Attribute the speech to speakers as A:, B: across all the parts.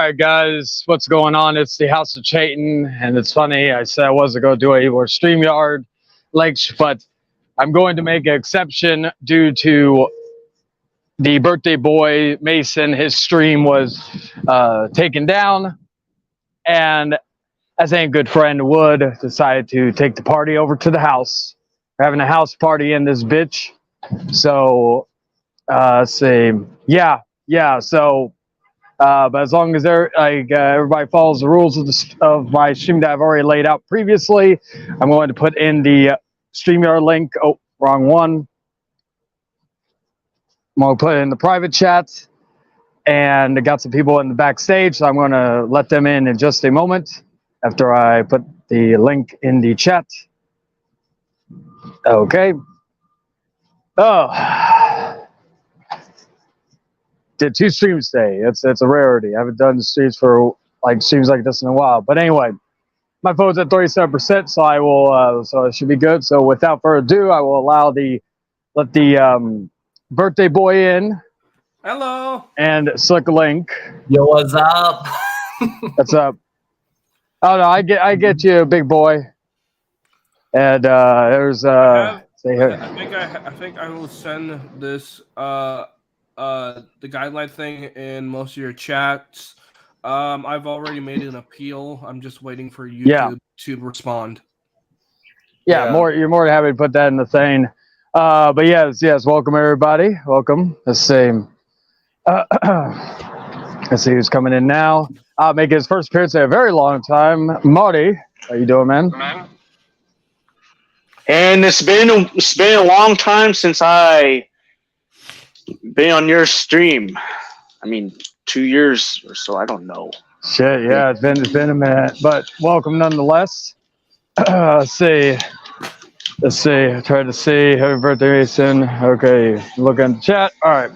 A: right, guys, what's going on? It's the House of Chayton, and it's funny. I said I wasn't going to do a more StreamYard links, but I'm going to make an exception due to the birthday boy Mason. His stream was taken down, and as any good friend would, decided to take the party over to the house. We're having a house party in this bitch. So, let's see, yeah. So. But as long as everybody follows the rules of my stream that I've already laid out previously, I'm going to put in the StreamYard link. Oh, wrong one. I'm going to put it in the private chat. And I got some people in the backstage, so I'm going to let them in just a moment after I put the link in the chat. Okay. Oh. Did 2 streams today. It's a rarity. I haven't done streams for streams like this in a while. But anyway, my phone's at 37%, so I will. So it should be good. So without further ado, I will let the birthday boy in.
B: Hello.
A: And Slick Link.
C: Yo, what's up?
A: What's up? Oh no, I get you, big boy. And there's say here.
B: I think I will send this the guideline thing in most of your chats. I've already made an appeal. I'm just waiting for YouTube to respond.
A: Yeah, you're more than happy to put that in the thing. But yes, welcome everybody. Welcome. Let's see. Let's see who's coming in now. Making his first appearance in a very long time. Marty, how you doing, man?
D: And it's been a long time since I been on your stream. I mean, 2 years or so. I don't know.
A: Shit, yeah, it's been a minute, but welcome nonetheless. Let's see. Try to see. Happy birthday, Mason. Okay, look in the chat. All right.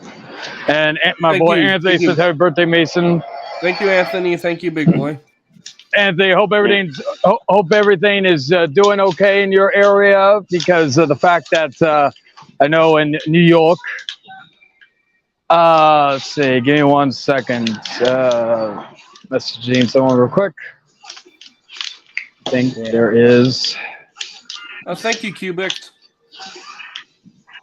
A: And my boy Anthony says, "Happy birthday, Mason."
B: Thank you, Anthony. Thank you, big boy.
A: Anthony, hope everything is doing okay in your area because of the fact that I know in New York. Let's see. Give me 1 second. Messaging someone real quick. I think there is.
B: Thank you, Cubic.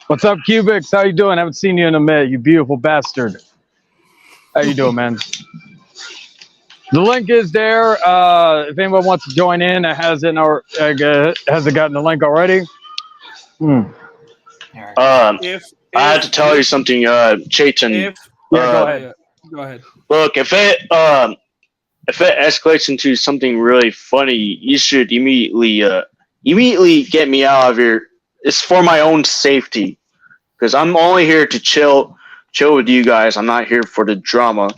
A: What's up, Cubics? How you doing? Haven't seen you in a minute, you beautiful bastard. How you doing, man? The link is there. If anyone wants to join in, hasn't gotten the link already?
D: I had to tell you something, Chayton.
B: Go ahead.
D: Look, if it escalates into something really funny, you should immediately get me out of here. It's for my own safety, because I'm only here to chill with you guys. I'm not here for the drama.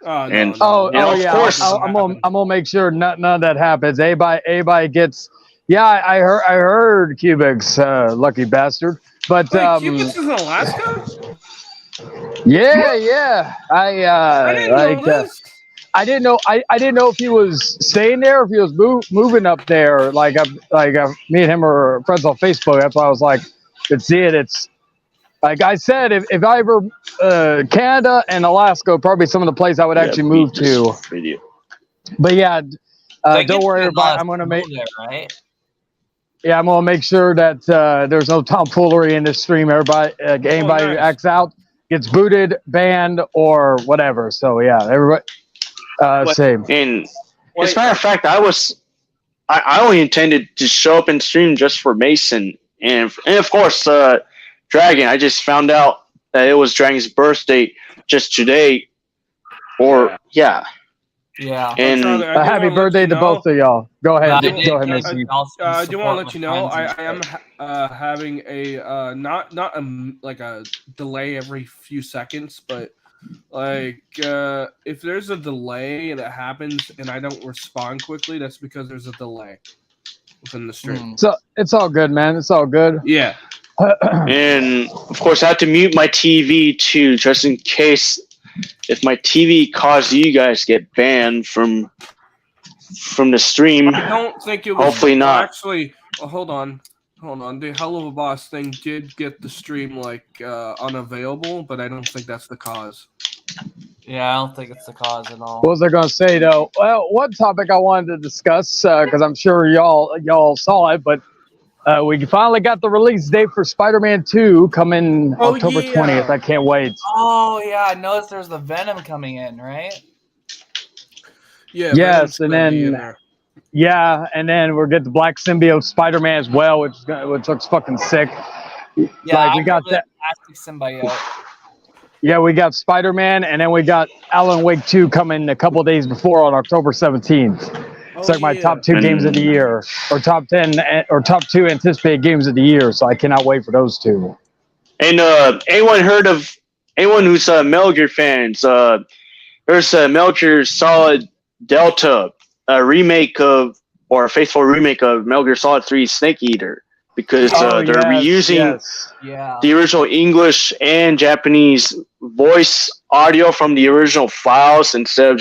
A: Of course, I'm gonna make sure none of that happens. Everybody gets. Yeah, I heard Cubics, lucky bastard. But
B: wait, Cubics is in Alaska.
A: Yeah. I didn't know this. I didn't know if he was staying there, or if he was moving up there. Me and him are friends on Facebook. That's why I was like, could see it. It's like I said, if I ever Canada and Alaska are probably some of the places I would actually move to.
D: Video.
A: But yeah, don't worry about. I'm gonna make.
C: Right?
A: Yeah, I'm gonna make sure that there's no tomfoolery in this stream. Everybody, anybody who acts out gets booted, banned, or whatever. So yeah, everybody. Same.
D: And as a matter of fact, I only intended to show up and stream just for Mason and of course Dragon. I just found out that it was Dragon's birthday just today. Yeah. And
A: happy birthday to both of y'all. Go ahead, Mason.
B: I do want to let you know I am having a not a delay every few seconds, but if there's a delay and it happens and I don't respond quickly, that's because there's a delay within the stream.
A: So it's all good, man. It's all good.
B: Yeah.
D: And of course, I have to mute my TV too, just in case if my TV caused you guys to get banned from the stream.
B: I don't think it was.
D: Hopefully not.
B: Actually, hold on. The Hell of a Boss thing did get the stream unavailable, but I don't think that's the cause.
C: Yeah, I don't think it's the cause at all.
A: What was I going to say though? Well, one topic I wanted to discuss because I'm sure y'all saw it, but we finally got the release date for Spider-Man 2 coming October 20th. I can't wait.
C: Oh yeah, I noticed there's the Venom coming in, right?
B: Yeah.
A: Yes,
B: Venom's
A: and
B: gonna be in
A: then
B: there.
A: yeah, and then we'll get the Black Symbiote Spider-Man as well, which looks fucking sick.
C: Yeah,
A: Like we got that.
C: Plastic symbiote.
A: Yeah, we got Spider-Man, and then we got Alan Wake 2 coming a couple days before on October 17th. It's like my top 2 games of the year, or top 10, or top 2 anticipated games of the year. So I cannot wait for those 2.
D: And anyone who's Metal Gear fans? There's a Metal Gear Solid Delta, a remake of, or a faithful remake of Metal Gear Solid 3 Snake Eater, because they're reusing the original English and Japanese voice audio from the original files instead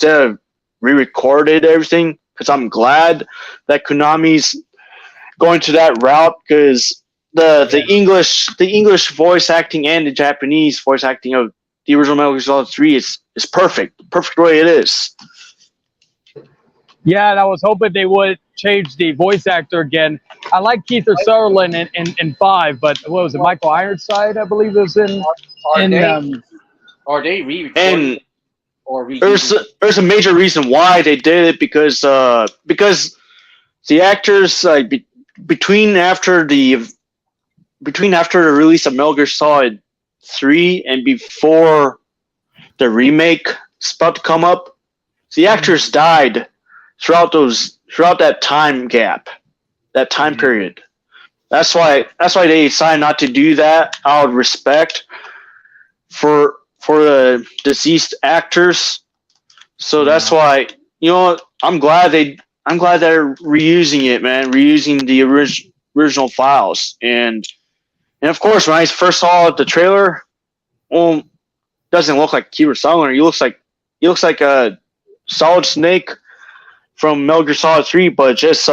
D: of re-recorded everything. Because I'm glad that Konami's going to that route, because the English voice acting and the Japanese voice acting of the original Metal Gear Solid 3 is perfect the way it is.
A: Yeah, and I was hoping they would change the voice actor again. I like Kiefer Sutherland in 5, but what was it? Michael Ironside, I believe, was in.
E: Are they re-recording?
D: There's a major reason why they did it, because the actors between after the release of Metal Gear Solid 3 and before the remake is about to come up, the actors died throughout that time gap, that time period. That's why they decided not to do that out of respect for the deceased actors. So that's why, I'm glad they're reusing it, man, reusing the original files. And of course, when I first saw the trailer, well, it doesn't look like Kiefer Sutherland. He looks like a Solid Snake from Metal Gear Solid 3, but just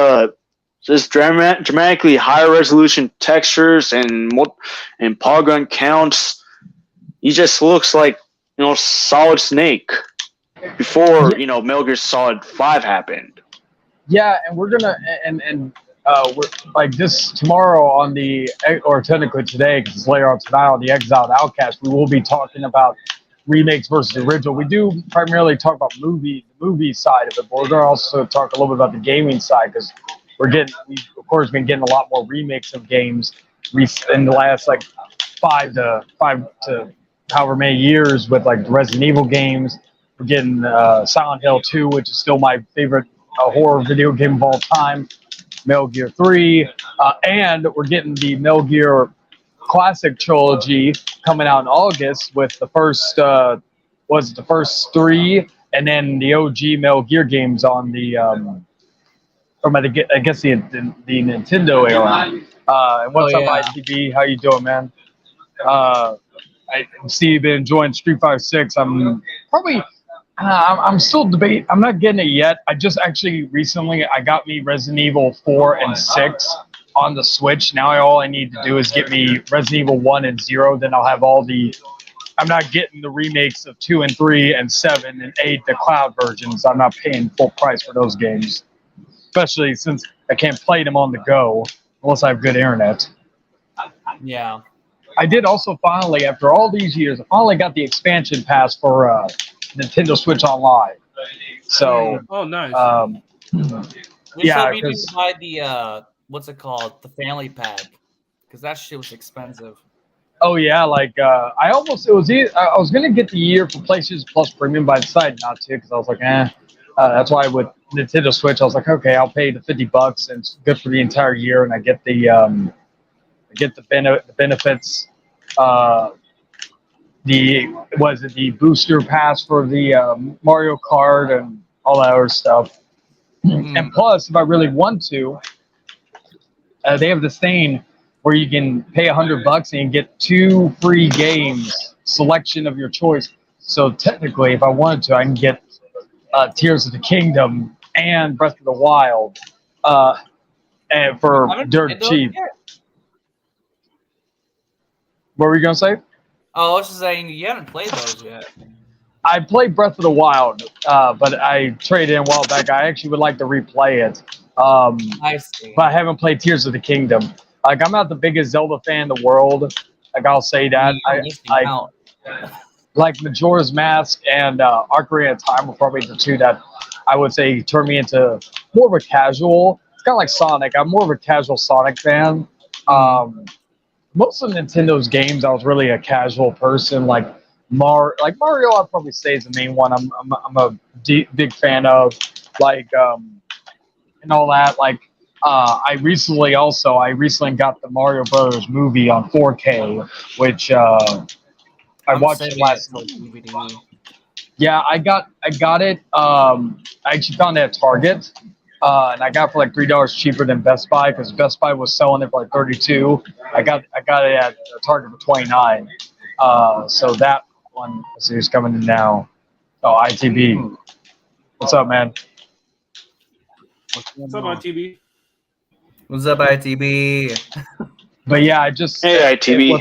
D: dramatically higher resolution textures and polygon counts. He just looks like Solid Snake before Metal Gear Solid 5 happened.
A: Yeah, and we're gonna we're like this tomorrow on or technically today, because it's later on tonight on the Exiled Outcast, we will be talking about remakes versus original. We do primarily talk about the movie side of it, but we're going to also talk a little bit about the gaming side, because we've of course been getting a lot more remakes of games in the last like five to however many years, with like the Resident Evil games. We're getting Silent Hill 2, which is still my favorite horror video game of all time. Metal Gear 3, and we're getting the Metal Gear Classic trilogy coming out in August, with the first the first 3, and then the OG Metal Gear games on the from I guess the Nintendo era. And what's up, ITV? How you doing, man? I see you've been enjoying Street Fighter 6. I'm probably I'm still debating. I'm not getting it yet. I just actually recently I got me Resident Evil 4 and 6 on the Switch. Now all I need to do is get me Resident Evil 1 and 0. Then I'll have all the. I'm not getting the remakes of 2 and 3 and 7 and 8, the cloud versions. I'm not paying full price for those games, especially since I can't play them on the go unless I have good internet.
C: Yeah.
A: I did also finally, after all these years, I finally got the expansion pass for Nintendo Switch Online. So,
B: nice.
C: We should be to buy the what's it called, the family pack, because that shit was expensive.
A: Oh yeah, like I was gonna get the year for PlayStation Plus Premium, but I decided not to, because I was like, that's why with Nintendo Switch I was like, okay, I'll pay the $50 and it's good for the entire year, and I get the benefits. The booster pass for the Mario Kart and all that other stuff. And plus, if I really want to, they have this thing where you can pay $100 and you get 2 free games, selection of your choice. So technically, if I wanted to, I can get Tears of the Kingdom and Breath of the Wild, and for dirt cheap. What were you gonna say?
C: Oh, I was just saying you haven't played those yet.
A: I played Breath of the Wild, but I traded in a while back. I actually would like to replay it.
C: I see.
A: But I haven't played Tears of the Kingdom. Like, I'm not the biggest Zelda fan in the world. Like, I'll say that. I like Majora's Mask and Ocarina of Time were probably the two that I would say turn me into more of a casual. It's kind of like Sonic. I'm more of a casual Sonic fan. Most of Nintendo's games, I was really a casual person. Like Mario, I'd probably say is the main one. I'm a big fan of. Like and all that. Like I recently got the Mario Brothers movie on 4K, which I watched it last night. Yeah, I got it. I actually found it at Target, and I got it for like $3 cheaper than Best Buy because Best Buy was selling it for like 32. I got it at Target for 29. So that one, let's see who's coming in now. Oh, ITB. What's up, man?
B: What's up, ITB?
C: What's up, ITB?
A: But yeah, I just
D: hey ITB.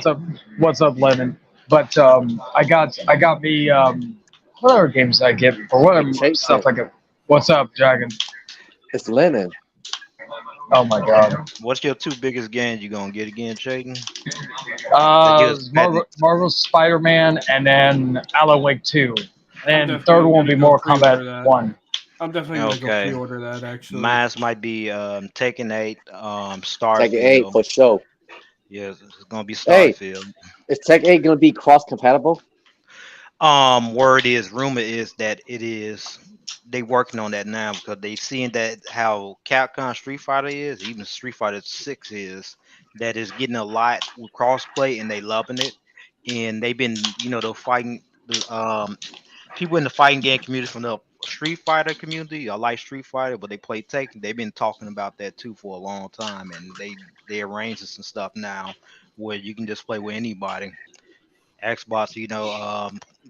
A: What's up, Lennon? But I got me what other games did I get or what other stuff I get? What's up, Dragon?
F: It's Lennon.
A: Oh my God!
G: What's your two biggest games you gonna get again, Chayton?
A: Marvel Spider-Man and then Alan Wake 2. And the third one will be Mortal Kombat 1.
B: I'm definitely gonna go pre-order that. Actually,
G: mine might be Tekken 8, Starfield.
F: Tekken 8 for sure.
G: Yeah, it's gonna be Starfield.
F: Hey, is Tekken 8 gonna be cross-compatible?
G: Rumor is that it is. They working on that now because they seeing that how Capcom Street Fighter is, even Street Fighter 6 is, that is getting a lot with crossplay and they loving it. And they've been, they're fighting people in the fighting game community from the Street Fighter community. I like Street Fighter, but they play Tekken. They've been talking about that too for a long time, and they arrange some stuff now where you can just play with anybody. Xbox,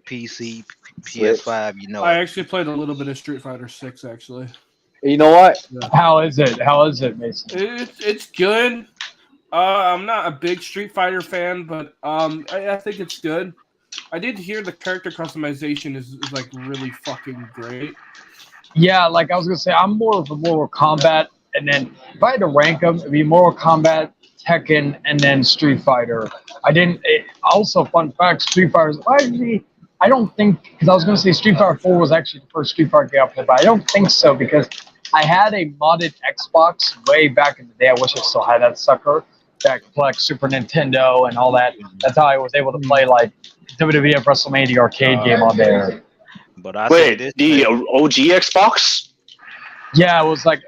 G: PC, PS5,
B: I actually played a little bit of Street Fighter 6, actually.
F: You know what?
A: Yeah. How is it, Mason?
B: It's good. I'm not a big Street Fighter fan, but I think it's good. I did hear the character customization is like really fucking great.
A: Yeah, like I was gonna say, I'm more of a Mortal Kombat, and then if I had to rank them, it'd be Mortal Kombat, Tekken, and then Street Fighter. Also, fun fact, Street Fighter. I don't think, because I was gonna say Street Fighter 4 was actually the first Street Fighter game I played, but I don't think so because I had a modded Xbox way back in the day. I wish I still had that sucker that could play like Super Nintendo and all that. That's how I was able to play like WWF WrestleMania arcade game on there.
G: But
D: wait, the OG Xbox?
A: Yeah, it was like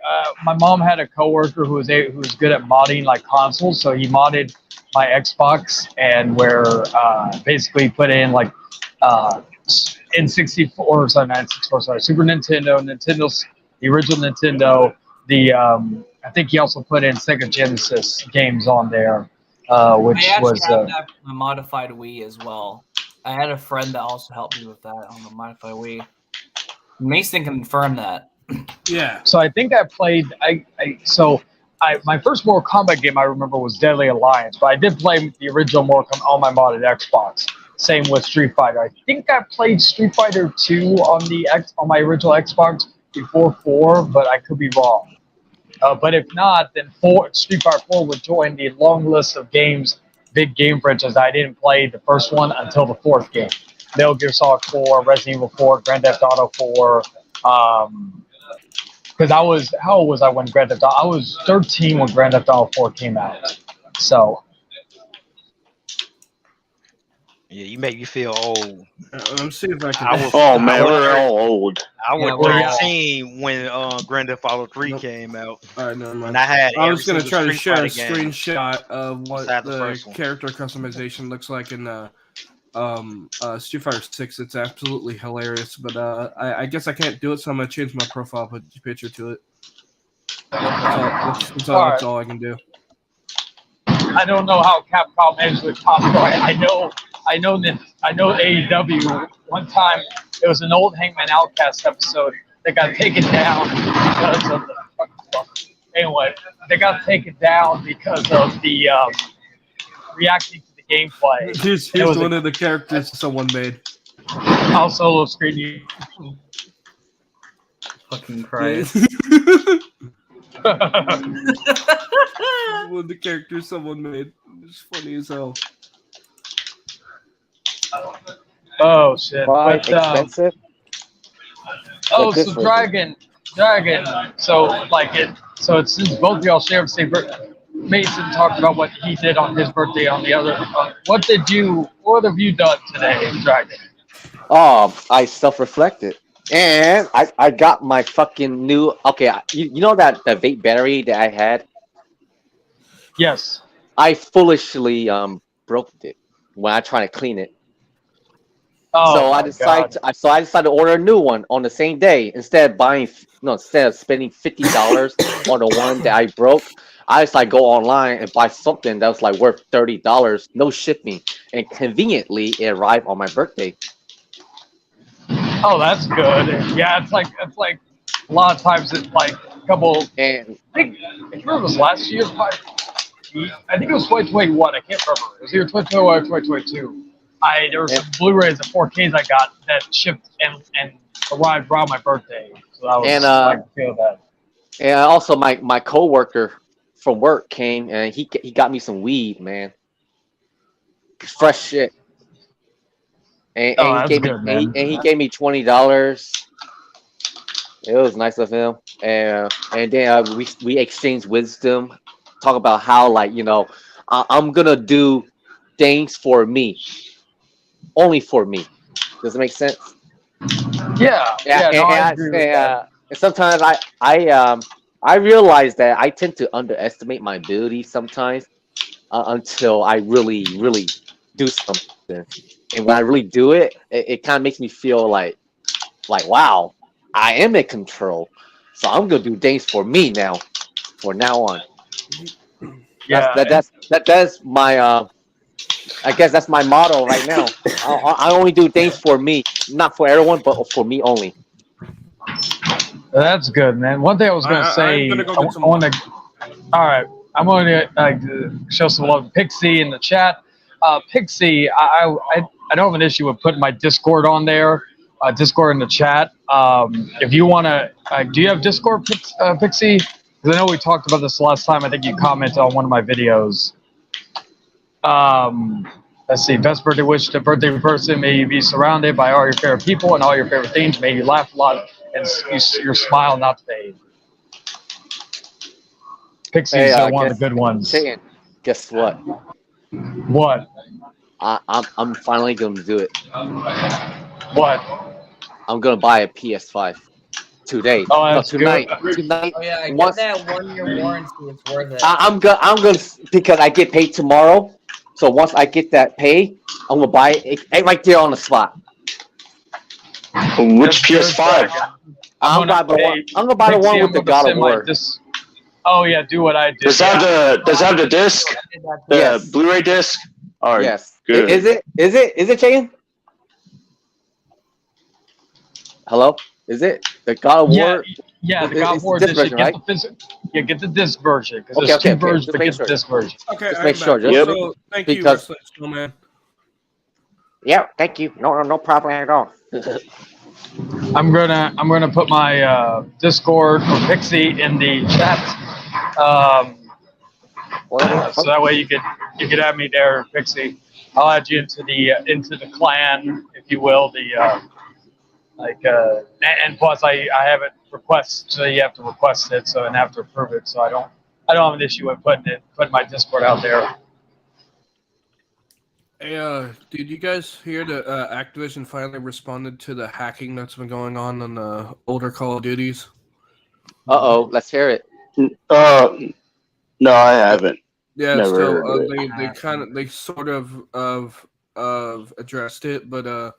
A: my mom had a coworker who was good at modding like consoles, so he modded my Xbox and where basically put in like N64, Super Nintendo's the original Nintendo. I think he also put in Sega Genesis games on there, which was
C: that a modified Wii as well. I had a friend that also helped me with that on the modified Wii. Mason can confirm that.
B: Yeah.
A: So I think I played. My first Mortal Kombat game I remember was Deadly Alliance, but I did play the original Mortal Kombat on my modded Xbox. Same with Street Fighter. I think I played Street Fighter 2 on my original Xbox before 4, but I could be wrong. But if not, then Street Fighter 4 would join the long list of games, big game franchises. I didn't play the first one until the fourth game. Metal Gear Solid 4, Resident Evil 4, Grand Theft Auto 4. Because how old was I when Grand Theft Auto? I was 13 when Grand Theft Auto 4 came out. So.
G: Yeah, you make me feel old.
B: I'm seeing if I can.
D: We're all old.
G: I was 13 when Grand Theft Auto 3 came out.
B: All right, never mind.
G: And
B: I was going to try to share a
G: game
B: screenshot of what the character customization looks like in Street Fighter 6. It's absolutely hilarious, but I guess I can't do it, so I'm going to change my profile picture to it. That's all I can do.
A: I don't know how Capcom managed with copyright. I know AEW. One time, it was an old Hangman Outcast episode that got taken down because of the. Anyway, they got taken down because of the reacting to the gameplay.
B: Here's one of the characters someone made.
A: I'll solo screen you.
C: Fucking Christ.
B: With the character someone made. It's funny as hell.
A: Oh shit!
F: Quite
A: But
F: expensive.
A: oh,
F: this
A: so
F: was-
A: Dragon. So like it. So it's since both of y'all share the same birthday. Mason talked about what he did on his birthday. On the other, what have you done today, Dragon?
F: I self-reflected. And I got my fucking new. Okay, you know that the vape battery that I had?
A: Yes.
F: I foolishly broke it when I tried to clean it.
A: Oh,
F: So I
A: my
F: decided.
A: God.
F: So I decided to order a new one on the same day instead of spending $50 on the one that I broke. I decided to go online and buy something that was like worth $30, no shipping, and conveniently it arrived on my birthday.
A: Oh, that's good. Yeah, it's like a lot of times it's like a couple.
F: And
A: I remember it was last year's party. I think it was 2021. I can't remember. It was either 2021 or 2022. There were some Blu-rays and 4Ks I got that shipped and arrived around my birthday. So that was I can feel that.
F: And also my coworker from work came and he got me some weed, man. Fresh shit. And
A: Oh,
F: he gave
A: that's
F: me
A: good, man.
F: he gave me $20. It was nice of him. And then we exchanged wisdom, talk about how like I'm gonna do things for me, only for me. Does it make sense?
A: Yeah. No, I agree with that.
F: And sometimes I realize that I tend to underestimate my ability sometimes until I really do something. And when I really do it, it kind of makes me feel like wow, I am in control. So I'm gonna do things for me now, from now on.
A: Yeah.
F: That's my I guess that's my motto right now. I only do things for me, not for everyone, but for me only.
A: That's good, man. One thing I was gonna say.
B: I'm gonna go get some
A: I want to. All right, I'm going to show some love to Pixie in the chat. Pixie, I don't have an issue with putting my Discord on there. Discord in the chat. If you want to, do you have Discord, Pixie? Because I know we talked about this last time. I think you commented on one of my videos. Let's see. Best birthday wish to birthday person. May you be surrounded by all your favorite people and all your favorite things. May you laugh a lot and your smile not fade. Pixie's one of the good ones.
F: Chayton, guess what?
A: What?
F: I'm finally gonna do it.
A: What?
F: I'm gonna buy a PS5 today.
A: Oh, that's
F: tonight.
A: good.
F: Tonight.
C: Oh yeah,
F: Once-
C: get that 1-year warranty. It's worth it.
F: I'm gonna because I get paid tomorrow. So once I get that pay, I'm gonna buy it right there on the spot.
D: Which PS5?
F: I'm gonna buy the one with the God of War.
A: Oh yeah, do what I did.
D: Does it have the disc? The
F: Yes.
D: Blu-ray disc? All right.
F: Yes.
D: Good.
F: Is it, Chayton? Hello? Is it the God of War?
A: Yeah, the God of War
F: disc
A: edition.
F: version, right?
A: Get the disc version because
F: Okay,
A: there's two
F: okay.
A: versions,
F: Just
A: but
F: make
A: get
F: sure.
A: the disc version.
B: Okay,
F: Just
B: I'm
F: make sure,
B: back.
F: just-
B: So, thank you,
F: because-
B: Wrestling Snowman.
F: Yeah, thank you. No problem at all.
A: I'm gonna put my Discord for Pixie in the chat, so that way you could add me there, Pixie. I'll add you into the clan, if you will. And plus I have it request, so you have to request it, and have to approve it. So I don't have an issue with putting my Discord out there.
B: Hey, did you guys hear that Activision finally responded to the hacking that's been going on the older Call of Duties?
F: Let's hear it.
D: No, I haven't.
B: Yeah,
D: Never
B: still
D: heard of
B: they sort of addressed it, but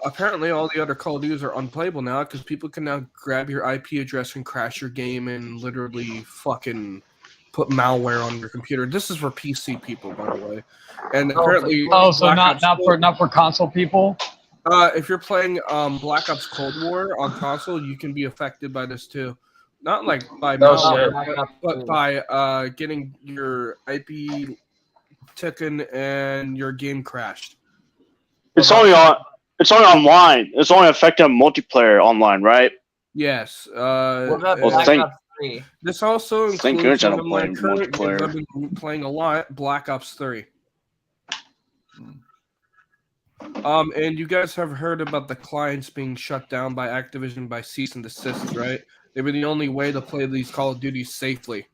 B: apparently all the other Call of Duties are unplayable now because people can now grab your IP address and crash your game and literally fucking put malware on your computer. This is for PC people, by the way. And apparently,
A: So not for console people.
B: if you're playing Black Ops Cold War on console, you can be affected by this too. Not like by malware, but by getting your IP taken and your game crashed.
D: It's only on it's only online. It's only affecting multiplayer online, right?
B: Yes.
C: What about
D: Well,
C: Black
D: thank-
C: Ops 3?
B: This also
D: Thank
B: includes
D: goodness I
B: one
D: don't
B: of my
D: play
B: current games
D: multiplayer.
B: I've been playing a lot, Black Ops 3. And you guys have heard about the clients being shut down by Activision by cease and desist, right? They were the only way to play these Call of Duties safely.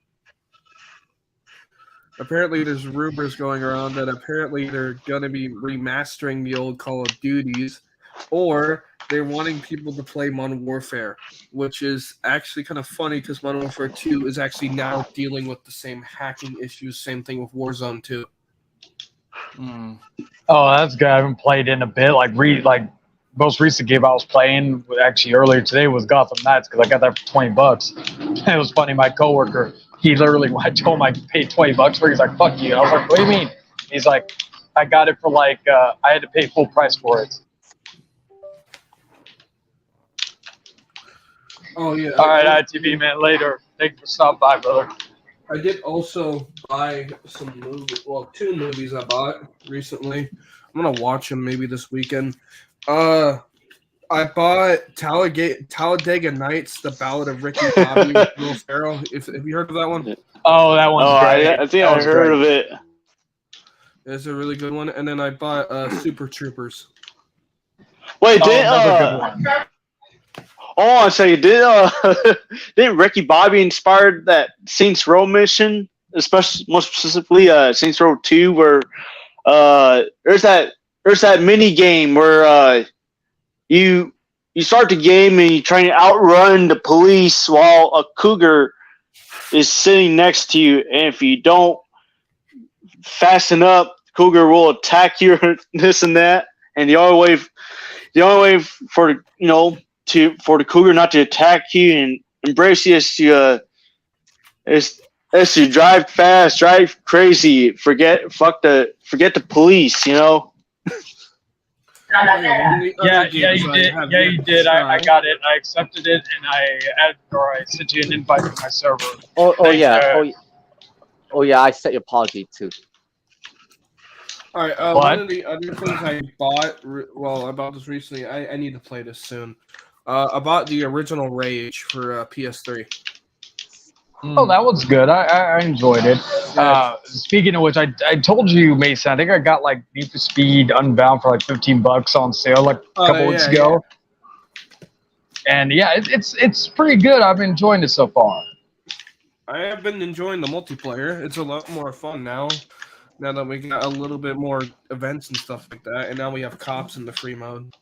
B: Apparently, there's rumors going around that apparently they're going to be remastering the old Call of Duties, or they're wanting people to play Modern Warfare, which is actually kind of funny because Modern Warfare 2 is actually now dealing with the same hacking issues, same thing with Warzone 2.
A: Oh, that's good. I haven't played in a bit. Like most recent game I was playing actually earlier today was Gotham Knights because I got that for $20. It was funny. My coworker, he literally, when I told him I paid $20 for it, he's like, "Fuck you." And I was like, "What do you mean?" He's like, "I got it for I had to pay full price for it."
B: Oh yeah.
A: All right, ITV man. Later. Thank you for stopping by, brother.
B: I did also buy some movies. Well, 2 movies I bought recently. I'm gonna watch them maybe this weekend. I bought Talladega Nights: The Ballad of Ricky Bobby with Will Ferrell. Have you heard of that one?
A: Oh, that one's great.
D: I think I heard of it.
B: It's a really good one. And then I bought Super Troopers.
D: Wait,
A: Another good one.
D: Oh, I say, didn't Ricky Bobby inspire that Saints Row mission, especially more specifically Saints Row 2, where there's that mini game where you start the game and you try to outrun the police while a cougar is sitting next to you, and if you don't fasten up, the cougar will attack you, this and that, and the only way for for the cougar not to attack you and embrace you is to drive fast, drive crazy, forget the police,
A: Yeah, you did. I got it. I accepted it, and I sent you an invite to my server.
F: Oh yeah. I set your apology too.
B: All right. One of the other things I bought, I bought this recently. I need to play this soon. I bought the original Rage for PS3.
A: Oh, that was good. I enjoyed it. Speaking of which, I told you, Mason, I think I got Need for Speed Unbound for $15 on sale a couple weeks ago. Yeah. And yeah, it's pretty good. I've been enjoying it so far.
B: I have been enjoying the multiplayer. It's a lot more fun now that we got a little bit more events and stuff like that, and now we have cops in the free mode.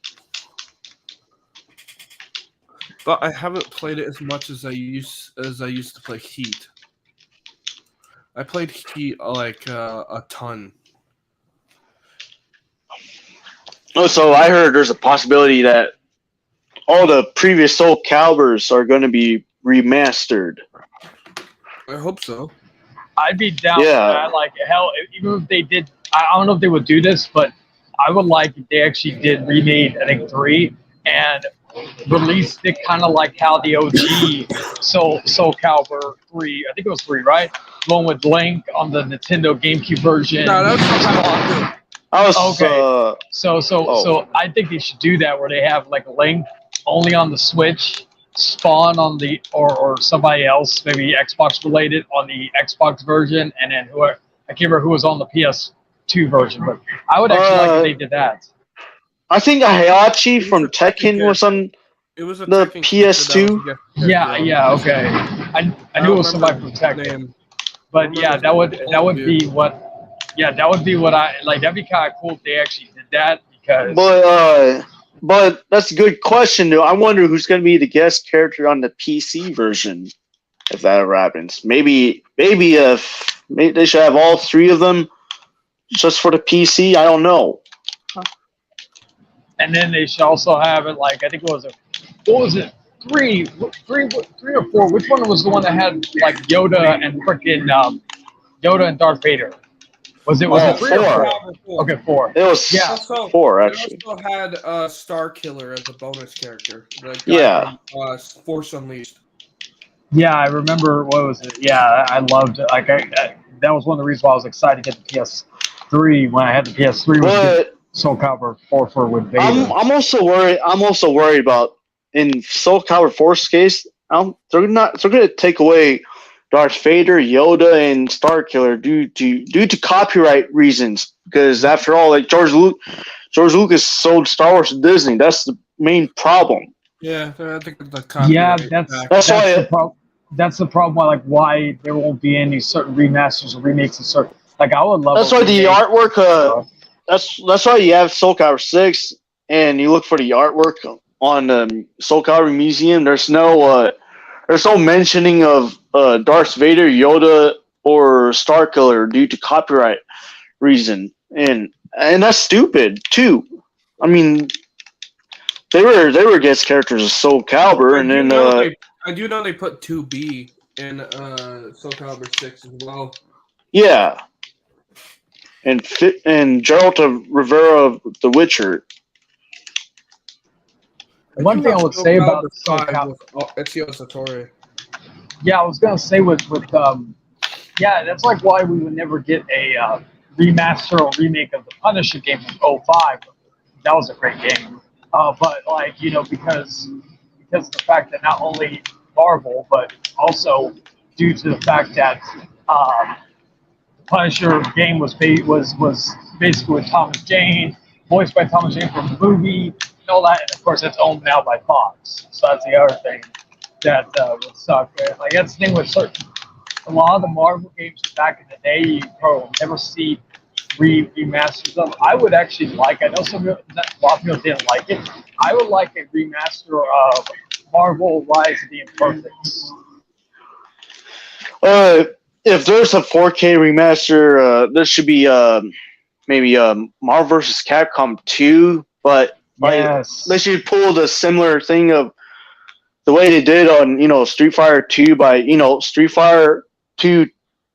B: But I haven't played it as much as I used to play Heat. I played Heat a ton.
D: Oh, so I heard there's a possibility that all the previous Soul Calibers are going to be remastered.
B: I hope so.
A: I'd be down for that. Hell, even if they did, I don't know if they would do this, but I would if they actually did remade, I think, 3 and released it kind of like how the OG Soul Calibur 3, I think it was 3, right? The one with Link on the Nintendo GameCube version.
B: No, that was Soul Calibur 2.
A: Okay. So I think they should do that where they have Link only on the Switch, Spawn on the or somebody else, maybe Xbox related, on the Xbox version, and then I can't remember who was on the PS2 version, but I would actually like if they did that.
D: I think Heihachi from Tekken was on the PS2.
A: Yeah, okay. I knew it was somebody from Tekken. But yeah, that would be what I like. That'd be kind of cool if they actually did that, because.
D: But that's a good question, though. I wonder who's going to be the guest character on the PC version if that ever happens. Maybe if they should have all 3 of them just for the PC. I don't know.
A: And then they should also have it I think it was what was it? 3 or 4? Which one was the one that had Yoda and freaking Yoda and Darth Vader? Was it 3 or 4? Okay, 4.
D: It was 4 actually.
B: They also had Star Killer as a bonus character. Force Unleashed.
A: Yeah, I remember. What was it? Yeah, I loved it. That was one of the reasons why I was excited to get the PS3 when I had the PS3. Soul Calibur 4 for with Vader.
D: I'm also worried. I'm also worried about in Soul Calibur 4's case. They're gonna take away Darth Vader, Yoda, and Starkiller due to copyright reasons. Because after all, like George Lucas sold Star Wars to Disney. That's the main problem.
B: Yeah, I think the
D: that's why
A: the problem. That's the problem. Why there won't be any certain remasters or remakes of certain. Like I would love.
D: That's why the artwork. That's why you have Soul Calibur 6, and you look for the artwork on Soul Calibur Museum. There's no mentioning of Darth Vader, Yoda, or Starkiller due to copyright reason, and that's stupid too. I mean, they were guest characters of Soul Calibur, and then
B: I do know they put 2B in Soul Calibur 6 as well.
D: Yeah, and Geralt Rivera of The Witcher.
A: One thing I would say about Soul Calibur,
B: Ezio Satori.
A: Yeah, I was gonna say with that's like why we would never get a remaster or remake of the Punisher game from 05. That was a great game, but because of the fact that not only Marvel but also due to the fact that Punisher game was basically with Thomas Jane, voiced by Thomas Jane from the movie, and all that, and of course it's owned now by Fox. So that's the other thing that would suck. Like that's the thing with a lot of the Marvel games back in the day, you probably will never see remasters of. I would actually like. I know a lot of people didn't like it. I would like a remaster of Marvel Rise of the Imperfects.
D: If there's a 4K remaster, there should be maybe Marvel vs. Capcom 2, but they should pull the similar thing of the way they did on Street Fighter 2 by Street Fighter 2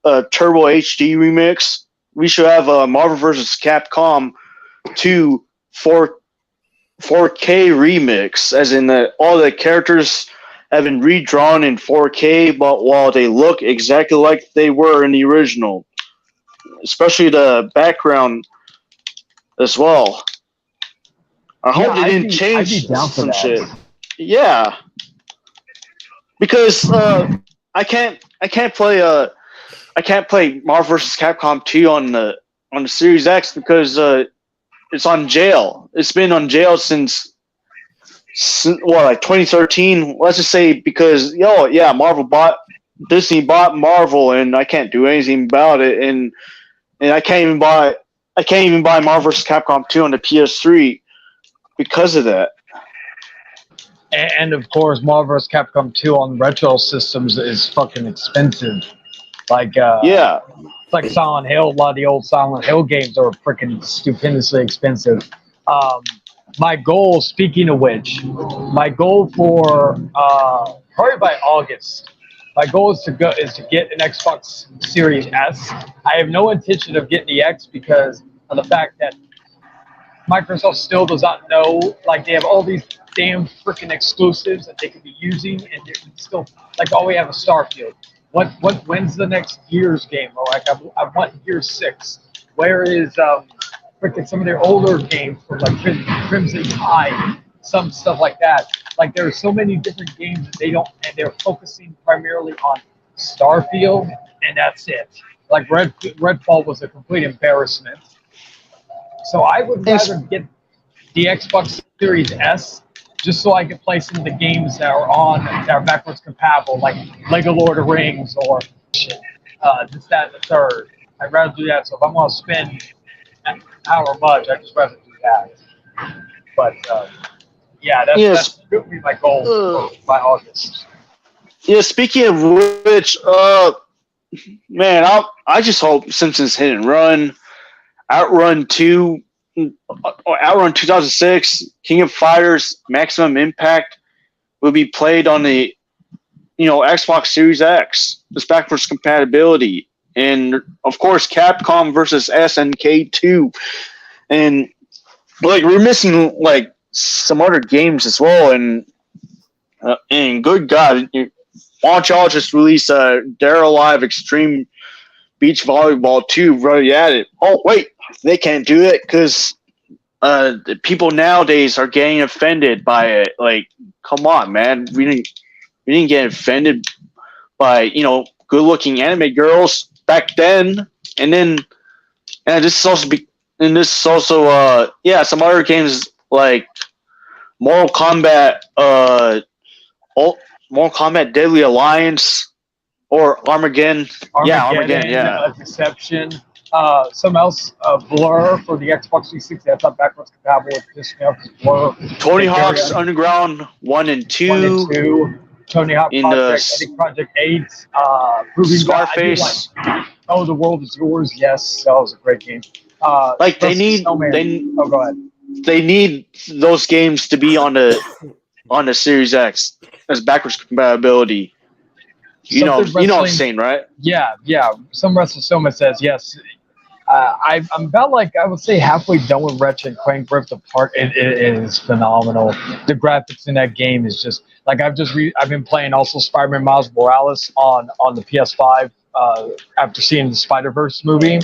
D: Turbo HD remix. We should have a Marvel vs. Capcom 2 4K remix, as in all the characters have been redrawn in 4K, but while they look exactly like they were in the original, especially the background as well. I hope they didn't change some shit. Yeah, because I can't play Marvel vs. Capcom 2 on the Series X because it's on jail. It's been on jail since 2013. Let's just say because Disney bought Marvel, and I can't do anything about it, and I can't even buy Marvel vs. Capcom 2 on the PS3 because of that.
A: And of course, Marvel vs. Capcom 2 on retro systems is fucking expensive. Like it's like Silent Hill. A lot of the old Silent Hill games are freaking stupendously expensive. My goal, speaking of which, my goal for probably by August, my goal is to get an Xbox Series S. I have no intention of getting the X because of the fact that Microsoft still does not know. Like they have all these damn freaking exclusives that they could be using, and they're still like all we have is Starfield. When's the next Gears game? Or like I want Gears 6. Where is freaking some of their older games from like Crimson Tide, some stuff like that. Like there are so many different games that they're focusing primarily on Starfield, and that's it. Like Redfall was a complete embarrassment. So I would rather get the Xbox Series S just so I can play some of the games that are backwards compatible, like Lego Lord of the Rings or this, that, and the third. I'd rather do that. So if I'm going to spend however much, I'd just rather do that. But that's going to be my goal by August.
D: Yeah, speaking of which, man, I just hope Simpsons Hit and Run, Outrun 2, Outrun 2006, King of Fighters, Maximum Impact will be played on the Xbox Series X. This backwards compatibility. And of course Capcom versus SNK 2. And like we're missing like some other games as well, and good God, why don't y'all just release Dare Alive Extreme Beach Volleyball 2 right at it? Oh wait, they can't do it because the people nowadays are getting offended by it. Like, come on, man. We didn't get offended by, good looking anime girls back then. And then this is also some other games like Mortal Kombat Deadly Alliance or Armageddon. Yeah, Armageddon, yeah.
A: Deception. Some else, Blur for the Xbox 360. That's not backwards compatible with this now. Blur.
D: Tony Hawk's Underground 1 and 2.
A: 1 and 2. Tony Hawk
D: In
A: Project, I think Project 8. Proving
D: Scarface.
A: Oh, The World Is Yours. Yes, that was a great game.
D: Go ahead. They need those games to be on the Series X as backwards compatibility. You know what I'm saying, right?
A: Yeah. Some WrestleSoma says yes. I'm about I would say halfway done with Ratchet and Clank Rift Apart. It is phenomenal. The graphics in that game is just I've been playing also Spider-Man Miles Morales on the PS5 after seeing the Spider-Verse movie,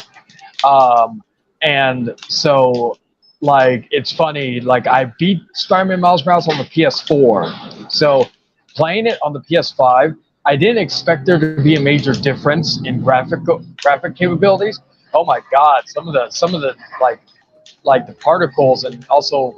A: and so it's funny. I beat Spider-Man Miles Morales on the PS4, so playing it on the PS5, I didn't expect there to be a major difference in graphic capabilities. Oh my God! Some of the the particles and also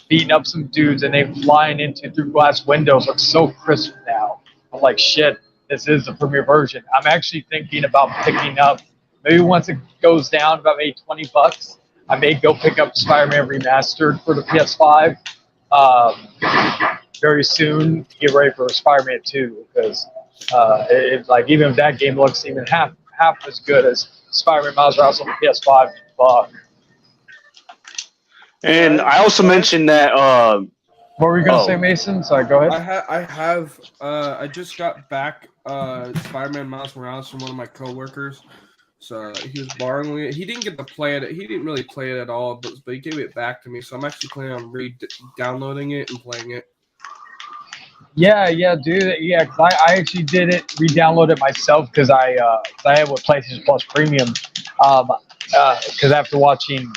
A: beating up some dudes and they flying through glass windows look so crisp now. I'm like, shit, this is the premiere version. I'm actually thinking about picking up, maybe once it goes down about maybe $20, I may go pick up Spider-Man Remastered for the PS5 very soon to get ready for Spider-Man 2 because even if that game looks even half as good as Spider-Man Miles Morales on the PS5, fuck.
D: And I also mentioned that.
A: What were you gonna say, Mason? Sorry, go ahead.
B: I just got back Spider-Man Miles Morales from one of my coworkers. So he was borrowing it. He didn't get to play it. He didn't really play it at all, but he gave it back to me. So I'm actually planning on downloading it and playing it.
A: Yeah, dude. Yeah, 'cause I actually did it, re-download it myself because I have with PlayStation Plus Premium. Because after watching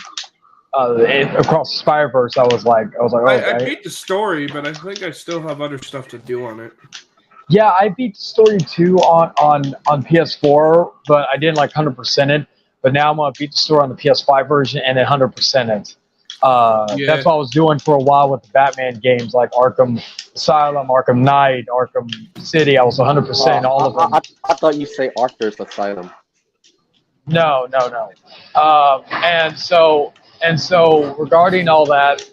A: Across the Spider-Verse, I was like,
B: I beat the story, but I think I still have other stuff to do on it.
A: Yeah, I beat the story too on PS4, but I didn't 100% it. But now I'm gonna beat the story on the PS5 version and then 100% it. That's what I was doing for a while with the Batman games like Arkham Asylum, Arkham Knight, Arkham City. I was 100% all of them.
F: I thought you say Arthur's Asylum.
A: No. And so regarding all that,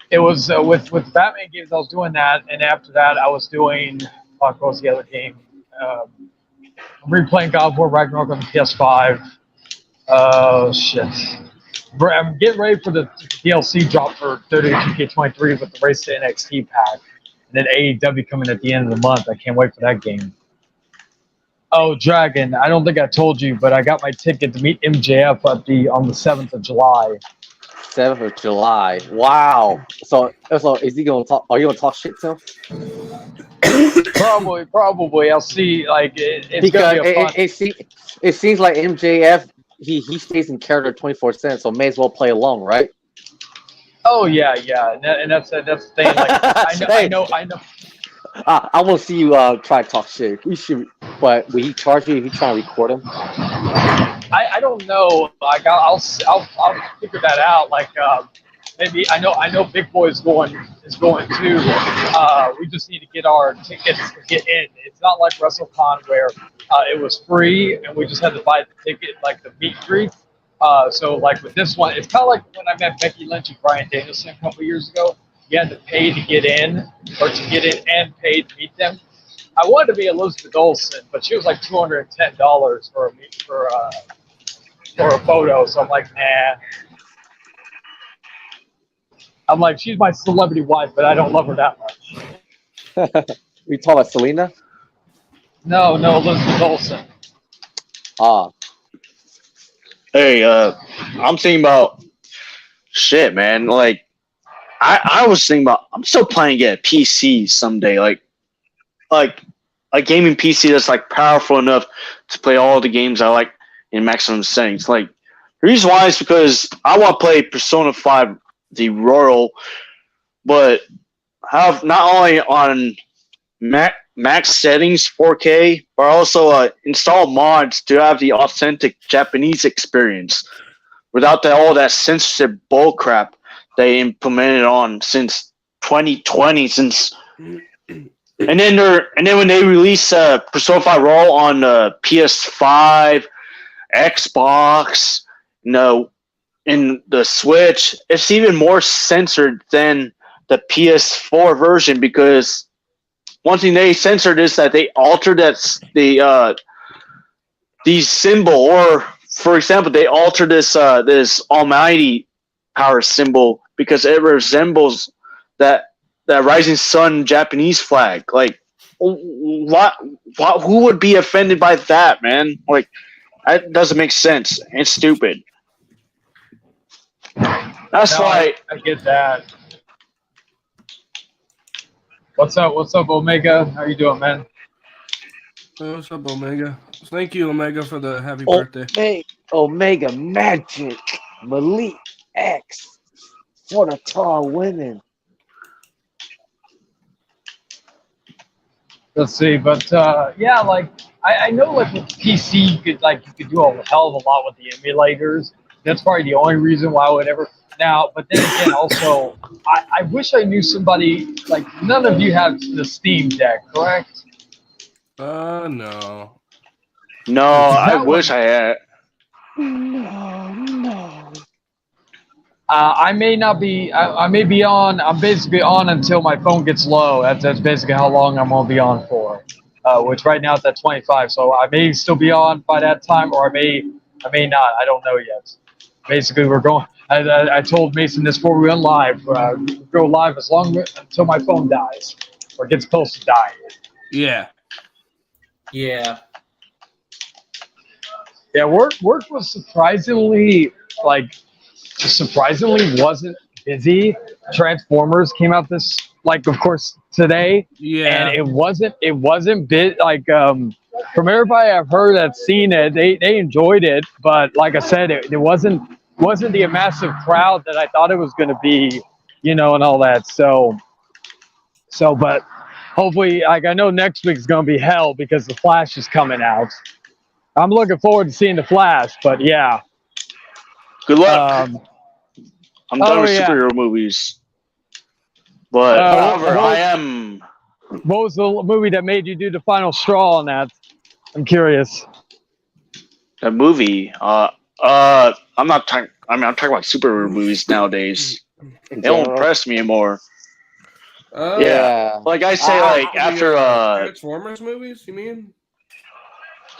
A: it was with Batman games. I was doing that, and after that, I was doing what was the other game? I'm replaying God of War Ragnarok on the PS5. Oh shit! I'm getting ready for the DLC drop for 32K23 with the Race to NXT pack, and then AEW coming at the end of the month. I can't wait for that game. Oh, Dragon! I don't think I told you, but I got my ticket to meet MJF on the 7th of July.
F: 7th of July. Wow. So is he gonna talk? Are you gonna talk shit to him?
A: Probably. I'll see. It's
F: because
A: gonna be a fun.
F: It seems like MJF he stays in character 24/7, so may as well play along, right?
A: Oh yeah, and that's the thing. I know.
F: I will see you try to talk shit. You should, but will he charge you if you try to record him?
A: I don't know. I'll figure that out. Maybe I know Big Boy is going too. We just need to get our tickets to get in. It's not like WrestleCon where it was free and we just had to buy the ticket the meet and greet. So with this one, it's kind of like when I met Becky Lynch and Bryan Danielson a couple years ago. You had to pay to get in, and pay to meet them. I wanted to be Elizabeth Olsen, but she was $210 for a photo. So I'm like, nah. I'm like, she's my celebrity wife, but I don't love her that much.
F: You talking about Selena?
A: No, Elizabeth Olsen.
D: Hey, I'm thinking about shit, man. I was thinking about, I'm still planning to get a PC someday, like a gaming PC that's powerful enough to play all the games I like in maximum settings. The reason why is because I want to play Persona 5 the Royal, but have not only on max settings 4K, but also install mods to have the authentic Japanese experience without all that censorship bullcrap they implemented on since 2020. And then when they release Persona 5 Royal on PS5, Xbox, in the Switch, it's even more censored than the PS4 version, because one thing they censored is that they altered the symbol, or for example, they altered this Almighty power symbol because it resembles that Rising Sun Japanese flag. Like, what? Who would be offended by that, man? Like, that doesn't make sense. It's stupid. That's why
A: I get that. What's up? What's up, Omega? How you doing, man?
B: Hey, what's up, Omega? Thank you, Omega, for the happy birthday.
F: Omega Magic Malik X for the tall women.
A: Let's see, but yeah, like I know, like with PC, you could do a hell of a lot with the emulators. That's probably the only reason why I would ever. Now, but then again, also, I wish I knew somebody. Like, none of you have the Steam Deck, correct?
B: No.
D: No, I wish I had.
F: No.
A: I may not be. I may be on. I'm basically on until my phone gets low. That's basically how long I'm gonna be on for. Which right now it's at 25. So I may still be on by that time, or I may not. I don't know yet. Basically, we're going. I told Mason this before we went live. Go live as long until my phone dies or gets close to dying.
B: Yeah.
C: Yeah.
A: Yeah, work was surprisingly wasn't busy. Transformers came out this, like, of course, today.
B: Yeah.
A: And it wasn't bit like from everybody I've heard that's seen it, they enjoyed it, but like I said, it wasn't the massive crowd that I thought it was going to be, and all that. So but hopefully, like, I know next week's going to be hell because the Flash is coming out. I'm looking forward to seeing the Flash, but yeah.
D: Good luck. I'm done with superhero movies. But however, I am.
A: What was the movie that made you do the final straw on that? I'm curious.
D: The movie. I'm not talking. I mean, I'm talking about superhero movies nowadays. They don't impress me anymore. Yeah, like I say, like after
B: Transformers movies, you mean?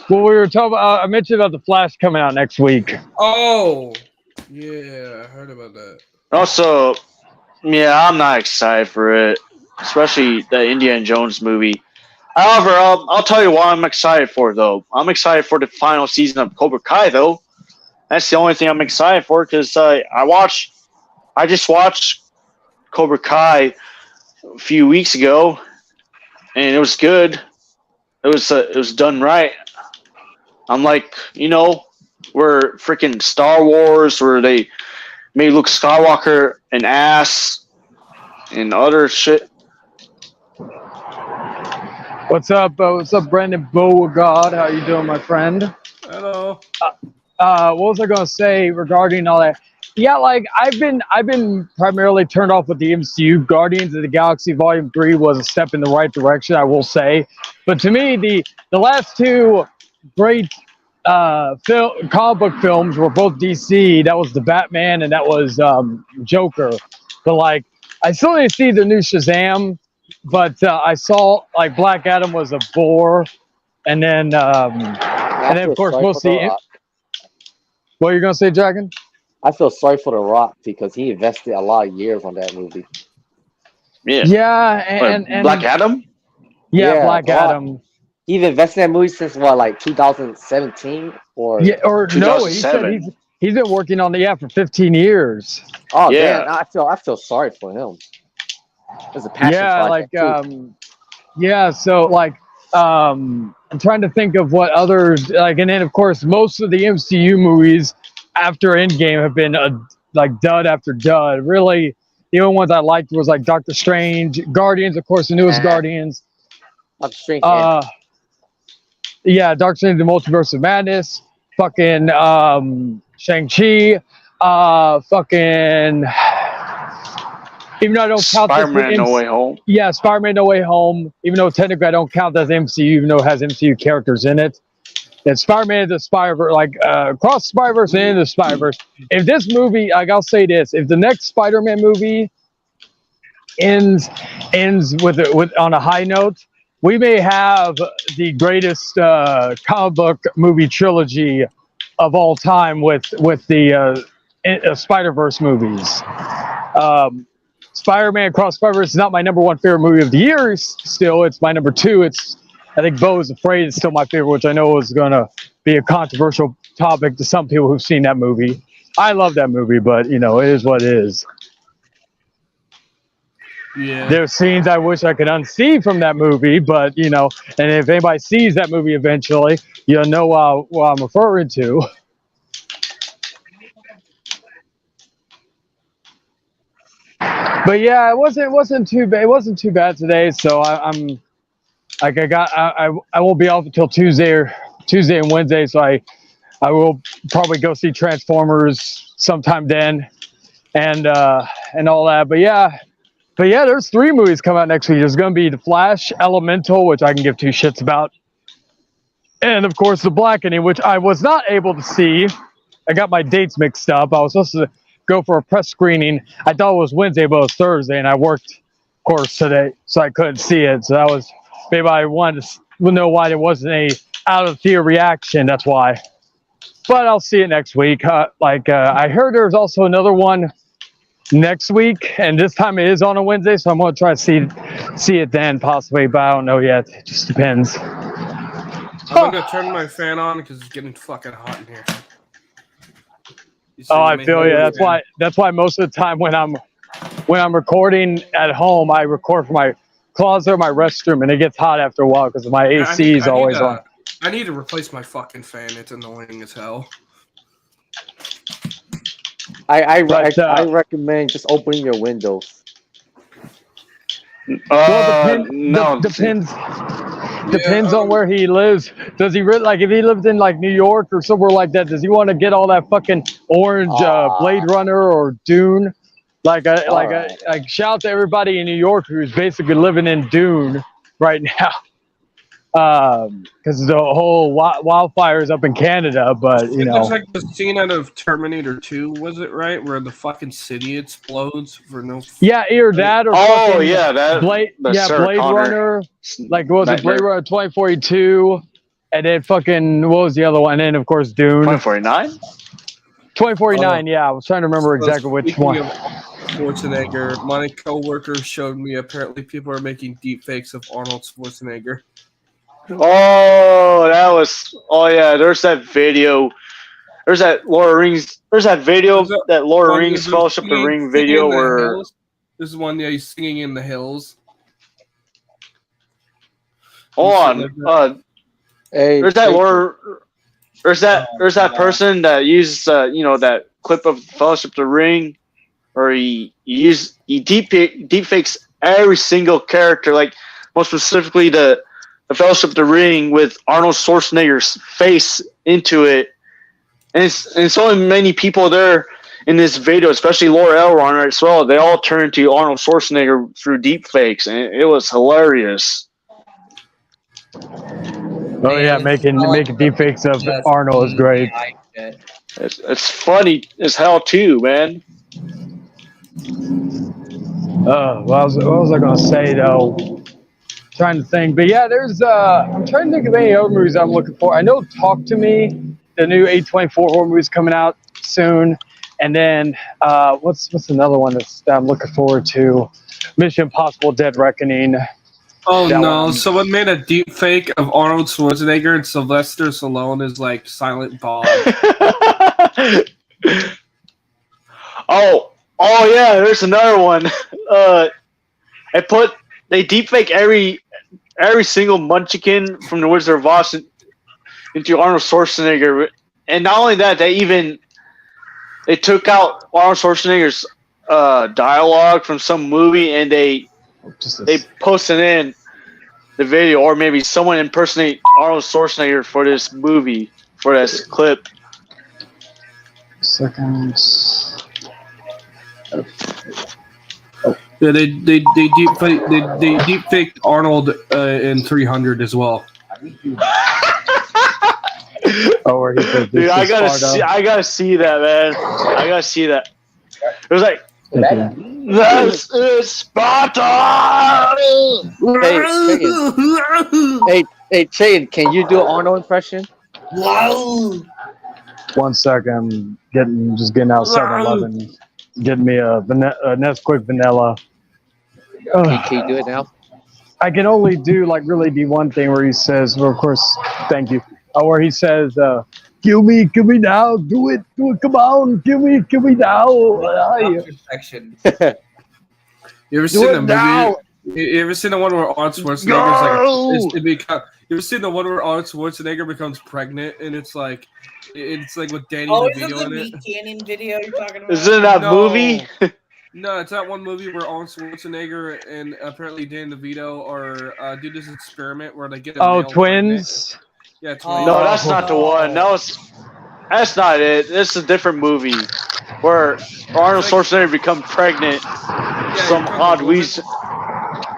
A: Well, we were talking about. I mentioned about the Flash coming out next week.
B: Oh, yeah, I heard about that.
D: Also, yeah, I'm not excited for it, especially the Indiana Jones movie. However, I'll tell you what I'm excited for, though. I'm excited for the final season of Cobra Kai, though. That's the only thing I'm excited for, because I just watched Cobra Kai a few weeks ago, and it was good. It was done right. I'm like, where freaking Star Wars, where they made Luke Skywalker an ass and other shit.
A: What's up? What's up, Brandon Beauregard? How you doing, my friend?
B: Hello.
A: What was I gonna say regarding all that? Yeah, like I've been primarily turned off with the MCU. Guardians of the Galaxy Volume 3 was a step in the right direction, I will say. But to me, the last two great comic book films were both DC. That was the Batman and that was Joker. But like, I still need to see the new Shazam. But I saw like Black Adam was a bore, and then of course we'll see. What are you gonna say, Dragon?
F: I feel sorry for The Rock because he invested a lot of years on that movie.
D: Yeah.
A: Yeah, and
D: Black Adam.
A: Yeah, Black Adam.
F: He's invested in that movie since what, like 2017 or?
A: Yeah, or no? He said he's been working on for 15 years.
F: Oh yeah, damn, I feel sorry for him. It's a passion project too.
A: So like I'm trying to think of what others like, and then of course most of the MCU movies after Endgame have been like dud after dud. Really, the only ones I liked was like Doctor Strange, Guardians, of course, the newest Guardians.
F: Doctor Strange.
A: Yeah, Doctor Strange, the Multiverse of Madness. Fucking Shang-Chi. Fucking. Even though I don't count
D: Spider-Man No Way Home.
A: Yeah, Spider-Man No Way Home. Even though technically I don't count that as MCU, even though it has MCU characters in it. And Spider-Man the Spider-Verse, like across Spider-Verse and the Spider-Verse. If this movie, like I'll say this, if the next Spider-Man movie ends with on a high note, we may have the greatest comic book movie trilogy of all time with the Spider-Verse movies. Spider-Man Across Spider-Verse is not my number one favorite movie of the year. Still, it's my number two. I think Bo is Afraid is still my favorite, which I know is going to be a controversial topic to some people who've seen that movie. I love that movie, but it is what it is.
B: Yeah.
A: There's scenes I wish I could unsee from that movie, but and if anybody sees that movie eventually, you'll know what I'm referring to. But yeah, it wasn't too bad. It wasn't too bad today. So I'm like I won't be off until Tuesday and Wednesday. So I will probably go see Transformers sometime then, and all that. But yeah, there's 3 movies coming out next week. There's going to be The Flash, Elemental, which I can give 2 shits about, and of course The Blackening, which I was not able to see. I got my dates mixed up. I was supposed to go for a press screening. I thought it was Wednesday, but it was Thursday, and I worked, of course, today, so I couldn't see it. So that was maybe I wanted to know why there wasn't a out of theater reaction. That's why. But I'll see it next week. I heard there's also another one next week, and this time it is on a Wednesday, so I'm gonna try to see it then possibly, but I don't know yet. It just depends.
B: I'm gonna turn my fan on because it's getting fucking hot in here.
A: Oh, I feel you. That's why most of the time when I'm recording at home, I record from my closet or my restroom, and it gets hot after a while because my AC is always on.
B: I need to replace my fucking fan. It's annoying as hell.
F: I recommend just opening your windows.
A: Depends on where he lives. Does he really, like, if he lived in like New York or somewhere like that, does he want to get all that fucking orange Blade Runner or Dune? Like shout out to everybody in New York who's basically living in Dune right now. Because the whole wildfires up in Canada, but
B: It's like the scene out of Terminator 2, was it right, where the fucking city explodes for no.
A: Yeah, either that or Blade
D: Connor.
A: Runner, like what was it, Blade Runner 2042, and then fucking what was the other one? And then of course Dune
D: 2049.
A: 2049. Yeah, I was trying to remember exactly which one.
B: Schwarzenegger. My coworker showed me. Apparently, people are making deep fakes of Arnold Schwarzenegger.
D: Oh, there's that video. There's that Lord of the Rings. There's that video, that Lord of the Rings Fellowship of the Ring video where
B: this is one he's singing in the hills.
D: Hold on. There's that person that uses that clip of Fellowship of the Ring, or he deep fakes every single character, like most specifically the Fellowship of the Ring with Arnold Schwarzenegger's face into it, and so many people there in this video, especially Laura Elron as well. They all turned to Arnold Schwarzenegger through deep fakes, and it was hilarious.
A: Oh yeah, making deep fakes of Arnold is great.
D: It's funny as hell too, man.
A: What was I gonna say though? Trying to think, but yeah, I'm trying to think of any other movies I'm looking for. I know Talk to Me, the new A24 horror movie, is coming out soon, and then what's another one that I'm looking forward to? Mission Impossible: Dead Reckoning.
B: Oh no! Someone made a deep fake of Arnold Schwarzenegger, and Sylvester Stallone is like Silent Bob.
D: Oh yeah, there's another one. They deepfake every single Munchkin from the Wizard of Oz into Arnold Schwarzenegger, and not only that, they even they took out Arnold Schwarzenegger's dialogue from some movie and they posted in the video, or maybe someone impersonate Arnold Schwarzenegger for this movie, for this clip.
A: Seconds.
B: Yeah, they deep faked Arnold in 300 as well.
A: Oh, where he said,
D: dude, I gotta see that, man. I gotta see that. It was like, this is Sparta.
F: Hey, Chayton, can you do an Arnold impression?
C: Wow.
A: 1 second, just getting out 7-Eleven, getting me a Nesquik vanilla.
F: Can you do it now?
A: I can only do like really the one thing where he says, well, of course, thank you. Where he says, kill me now, do it, come on, kill me now.
B: You ever seen the movie? You ever seen the one where Arnold Schwarzenegger's like? You ever seen the one where Arnold Schwarzenegger becomes pregnant and it's like with Danny DeVito in it?
C: Canyon video you're talking about?
D: Is it that movie?
B: No, it's that one movie where Arnold Schwarzenegger and apparently Danny DeVito are do this experiment where they get
A: twins.
B: Pregnant. Yeah, twins.
D: No, that's not the one. That's not it. This is a different movie where Arnold Schwarzenegger becomes pregnant. Some odd reason.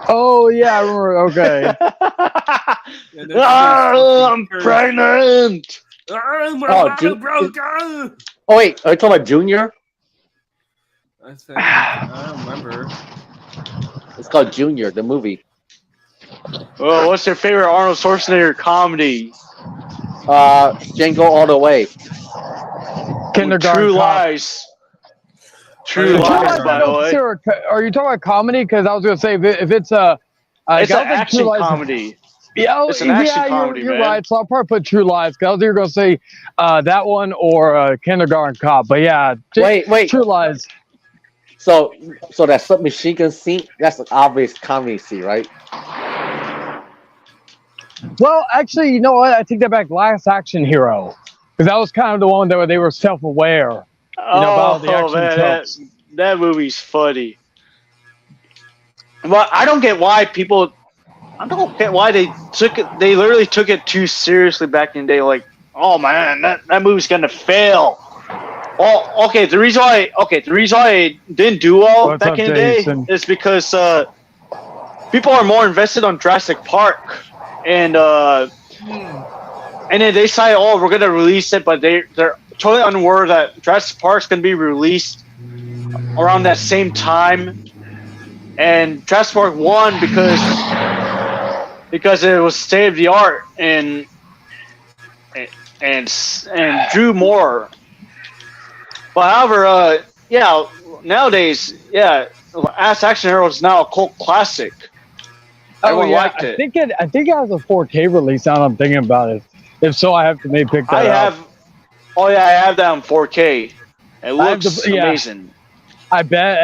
A: Oh yeah, I remember. Okay.
D: I'm pregnant.
F: Oh wait, are you talking about Junior?
B: I don't remember.
F: It's called Junior, the movie.
D: Oh, what's your favorite Arnold Schwarzenegger comedy?
F: Django All the Way.
A: Kindergarten
D: True
A: Cop.
D: Lies. True Lies, by the way.
A: Are you talking about comedy? Because I was going to say, if it's a...
D: it's an action comedy.
A: Yeah,
D: it's an action comedy,
A: you're
D: man.
A: right. So I'll probably put True Lies. Because I was either going to say that one or Kindergarten Cop. But yeah.
F: Wait.
A: True Lies.
F: So that submachine gun scene, that's an obvious comedy scene, right?
A: Well, actually, you know what? I take that back. Last Action Hero. Because that was kind of the one that they were self-aware. About the action
D: that movie's funny. But I don't get why people... I don't get why they took it... They literally took it too seriously back in the day. Like, oh man, that movie's gonna fail. Oh, okay. The reason why it didn't do well back in the day is because people are more invested on Jurassic Park, and then they decided, oh, we're gonna release it, but they're totally unaware that Jurassic Park's gonna be released around that same time, and Jurassic Park won because it was state of the art and drew more. But however, nowadays, Last Action Hero is now a cult classic. Everyone liked it.
A: I think it has a 4K release. Now I'm thinking about it. If so, I have to maybe pick that up.
D: I have that on 4K. It looks amazing.
A: I bet.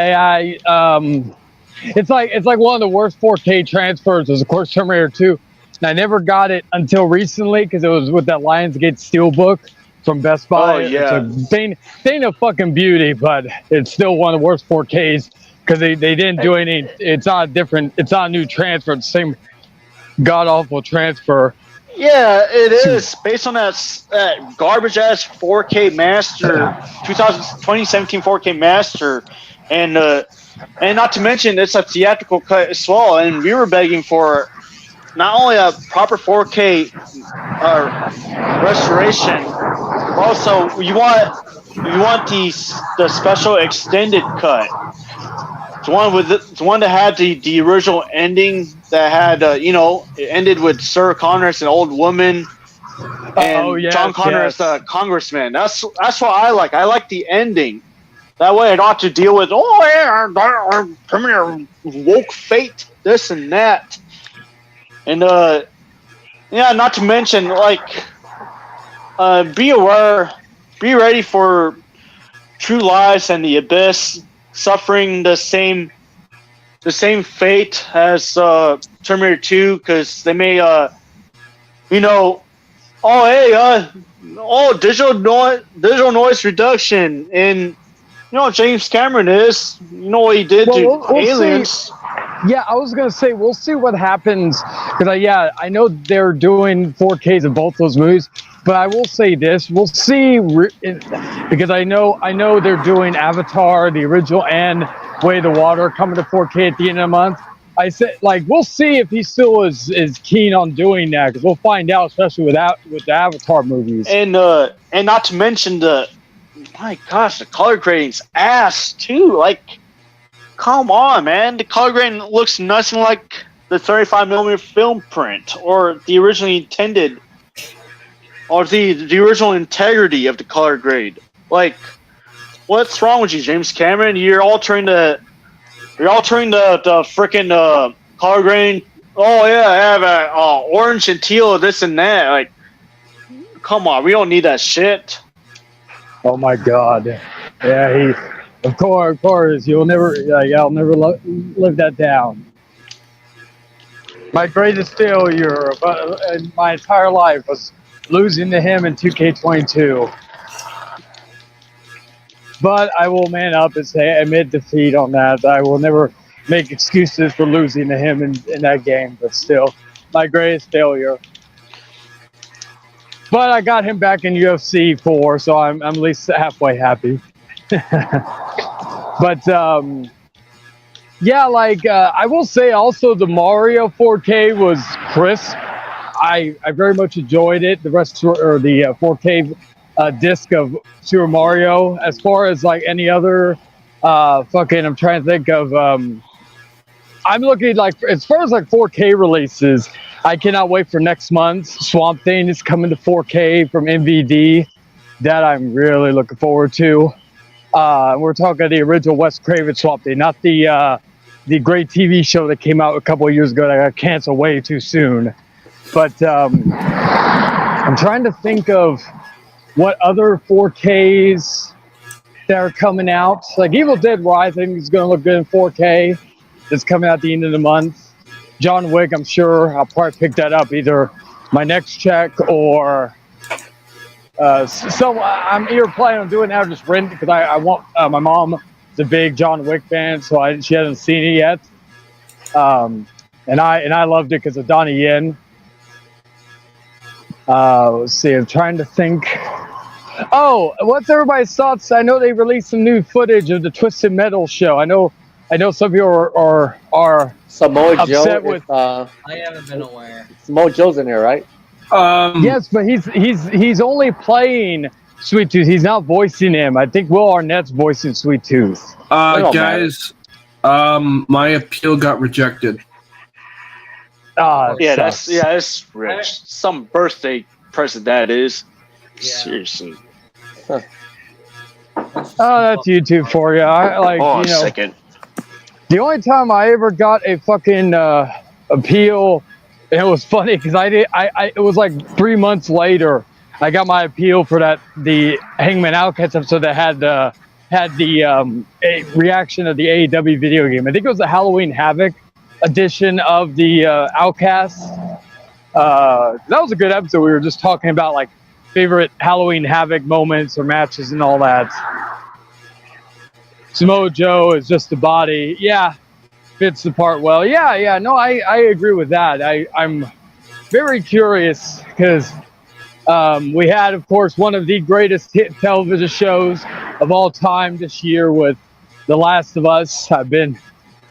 A: It's like one of the worst 4K transfers was, of course, Terminator 2. And I never got it until recently because it was with that Lionsgate Steelbook from Best Buy.
D: Oh, yeah.
A: It's a thing of fucking beauty, but it's still one of the worst 4Ks because they didn't do any. It's not different. It's not a new transfer. It's the same god awful transfer.
D: Yeah, it is based on that garbage ass 4K master, 2017 4K master, and not to mention it's a theatrical cut as well. And we were begging for not only a proper 4K restoration, but also you want the special extended cut. It's one that had the original ending that had it ended with Sarah Connor as an old woman and John Connor as the congressman. That's what I like. I like the ending. That way I don't have to deal with Terminator woke fate, this and that. And not to mention be aware, be ready for True Lies and the Abyss suffering the same fate as Terminator 2, because they may Oh, hey, digital noise reduction, and you know what James Cameron is. You know what he did to
A: we'll
D: Aliens.
A: See. Yeah, I was gonna say we'll see what happens because I know they're doing 4Ks of both those movies, but I will say this: we'll see because I know they're doing Avatar, the original, and Way of the Water coming to 4K at the end of the month. I said, like, we'll see if he still is keen on doing that because we'll find out, especially with the Avatar movies.
D: And not to mention my gosh, the color grading's ass too. Like, come on, man, the color grading looks nothing like the 35mm film print or the originally intended, or the original integrity of the color grade. Like, what's wrong with you, James Cameron? You're altering the freaking color grading. Oh yeah, I have orange and teal, this and that. Like, come on, we don't need that shit.
A: Oh my God! Yeah, of course, you'll never. I'll never live that down. My greatest failure in my entire life was losing to him in 2K22. But I will man up and say admit defeat on that. I will never make excuses for losing to him in that game. But still, my greatest failure. But I got him back in UFC 4, so I'm at least halfway happy. But yeah, like I will say also the Mario 4K was crisp. I very much enjoyed it. The 4K disc of Super Mario. As far as like any other I'm trying to think of. I'm looking like as far as like 4K releases. I cannot wait for next month. Swamp Thing is coming to 4K from MVD. That I'm really looking forward to. We're talking the original Wes Craven Swamp Thing, not the great TV show that came out a couple of years ago that got canceled way too soon. But I'm trying to think of what other 4Ks that are coming out. Like Evil Dead Rising is going to look good in 4K. It's coming out at the end of the month. John Wick, I'm sure I'll probably pick that up either my next check or I'm either planning on doing that or just rent because I want my mom is a big John Wick fan, so she hasn't seen it yet. And I loved it because of Donnie Yen. Let's see, I'm trying to think. Oh, what's everybody's thoughts? I know they released some new footage of the Twisted Metal show. I know some people are
F: Samoa
A: upset
F: Joe
A: with.
C: I haven't been aware.
F: Samoa Joe's in there, right?
A: Yes, but he's only playing Sweet Tooth. He's not voicing him. I think Will Arnett's voicing Sweet Tooth.
B: Guys, my appeal got rejected.
D: That's rich. Some birthday present that is.
C: Yeah.
D: Seriously.
A: Oh, that's YouTube for you.
D: Second.
A: The only time I ever got a fucking appeal, and it was funny because it was like 3 months later, I got my appeal for the Hangman Outcast episode that had the a reaction of the AEW video game. I think it was the Halloween Havoc edition of the Outcast. That was a good episode. We were just talking about like favorite Halloween Havoc moments or matches and all that. Samoa Joe is just the body. Yeah, fits the part well. Yeah. No, I agree with that. I'm very curious because we had, of course, one of the greatest hit television shows of all time this year with The Last of Us. I've been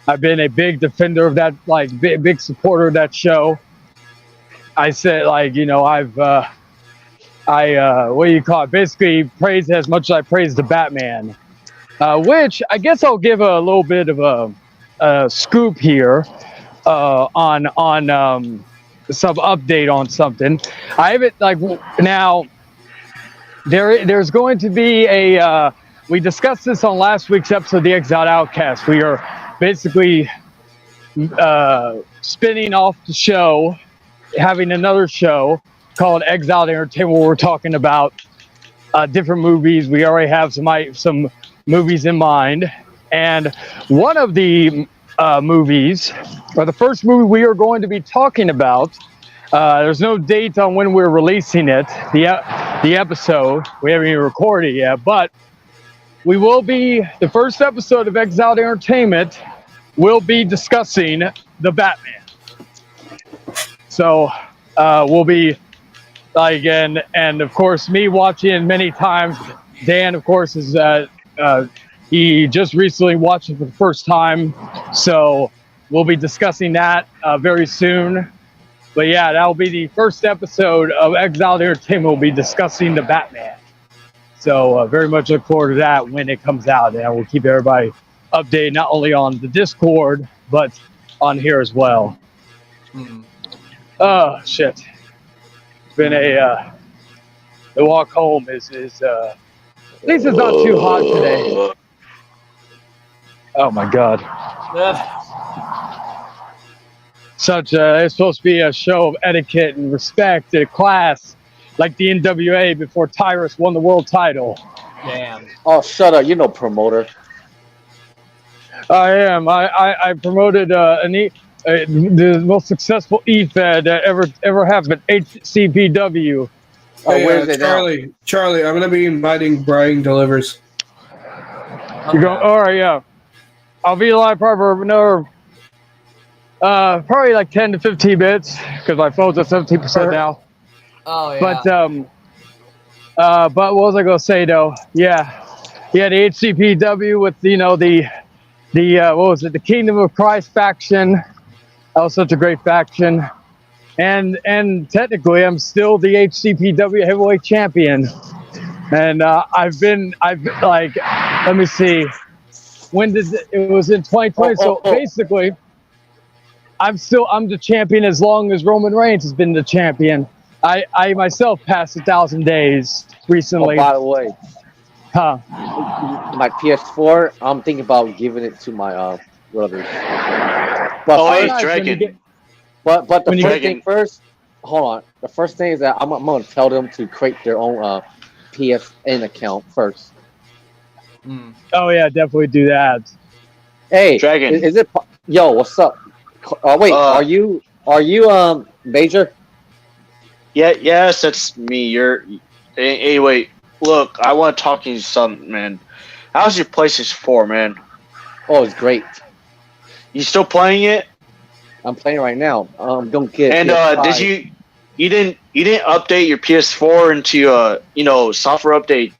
A: a big defender of that, like big supporter of that show. I said, like, you know, what do you call it? Basically, praise as much as I praise the Batman. Which I guess I'll give a little bit of a scoop here on some update on something. I have it like now. There's going to be a. We discussed this on last week's episode of the Exiled Outcast. We are basically spinning off the show, having another show called Exiled Entertainment, where we're talking about different movies. We already have some movies in mind, and one of the movies, or the first movie we are going to be talking about, There's no date on when we're releasing it, the episode. We haven't even recorded yet, but we will be, the first episode of Exiled Entertainment will be discussing the Batman. So we'll be, like, and of course, me watching many times. Dan, of course, is he just recently watched it for the first time, so we'll be discussing that very soon. But yeah, that'll be the first episode of Exiled Entertainment. We'll be discussing the Batman. So very much look forward to that when it comes out, and we'll keep everybody updated not only on the Discord but on here as well. Oh shit! It's been a the walk home is at least it's not too hot today. Oh my god! Such it's supposed to be a show of etiquette and respect and class, like the NWA before Tyrus won the world title.
C: Damn.
F: Oh, shut up! You're no promoter.
A: I am. I promoted the most successful EFED that ever happened. HCPW.
B: Hey,
F: where's it now?
B: Charlie, I'm gonna be inviting Brian Delivers.
A: You go. All right, yeah. I'll be live probably for another, probably like 10 to 15 minutes because my phone's at 17% now.
C: Oh yeah.
A: But what was I gonna say though? Yeah, the HCPW with the what was it? The Kingdom of Christ faction. That was such a great faction. And technically, I'm still the HCPW heavyweight champion. And I've like, let me see, when did it was in 2020. So basically, I'm the champion as long as Roman Reigns has been the champion. I myself passed 1,000 days recently.
F: Oh, by the way, my PS4, I'm thinking about giving it to my brothers. But
D: Dragon.
F: But the
A: When you
F: first
D: get-
F: thing first, hold on. The first thing is that I'm going to tell them to create their own PSN account first.
A: Oh yeah, definitely do that.
F: Hey,
D: Dragon.
F: is it? Yo, what's up? Wait, are you Major?
D: Yeah, yes, that's me. Anyway, look, I want to talk to you something, man. How's your PlayStation 4, man?
F: Oh, it's great.
D: You still playing it?
F: I'm playing right now. Don't get.
D: And did you didn't update your PS4 into software update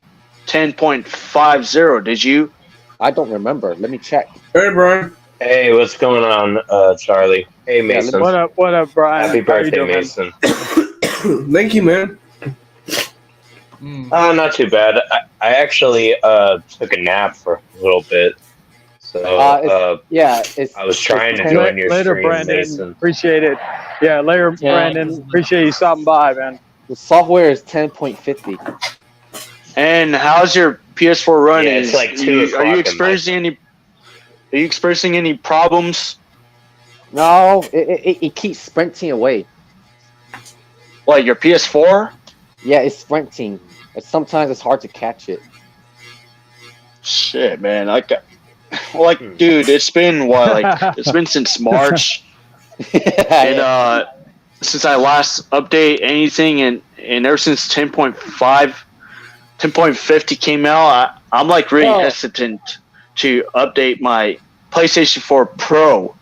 D: 10.50, did you?
F: I don't remember. Let me check.
B: Hey, Brian.
H: Hey, what's going on, Charlie? Hey, Mason.
A: What up, Brian?
H: Happy
A: How you
H: birthday,
A: doing?
H: Mason.
B: Thank you, man.
H: Not too bad. I actually took a nap for a little bit. So
F: it's.
H: I was trying to
F: it's-
H: join your
A: Later,
H: stream,
A: Brandon.
H: Mason.
A: Appreciate it. Yeah, later,
F: Yeah.
A: Brandon. Appreciate you stopping by, man.
F: The software is 10.50.
D: And how's your PS4 running?
H: Yeah, it's like 2
D: Are
H: o'clock
D: you
H: in
D: experiencing any problems?
F: No, it keeps sprinting away.
D: Like your PS4?
F: Yeah, it's sprinting. And sometimes it's hard to catch it.
D: Shit, man. Dude, it's been what? Like it's been since March. And since I last update anything, and ever since 10.50 came out, I'm like really hesitant to update my PlayStation 4 Pro.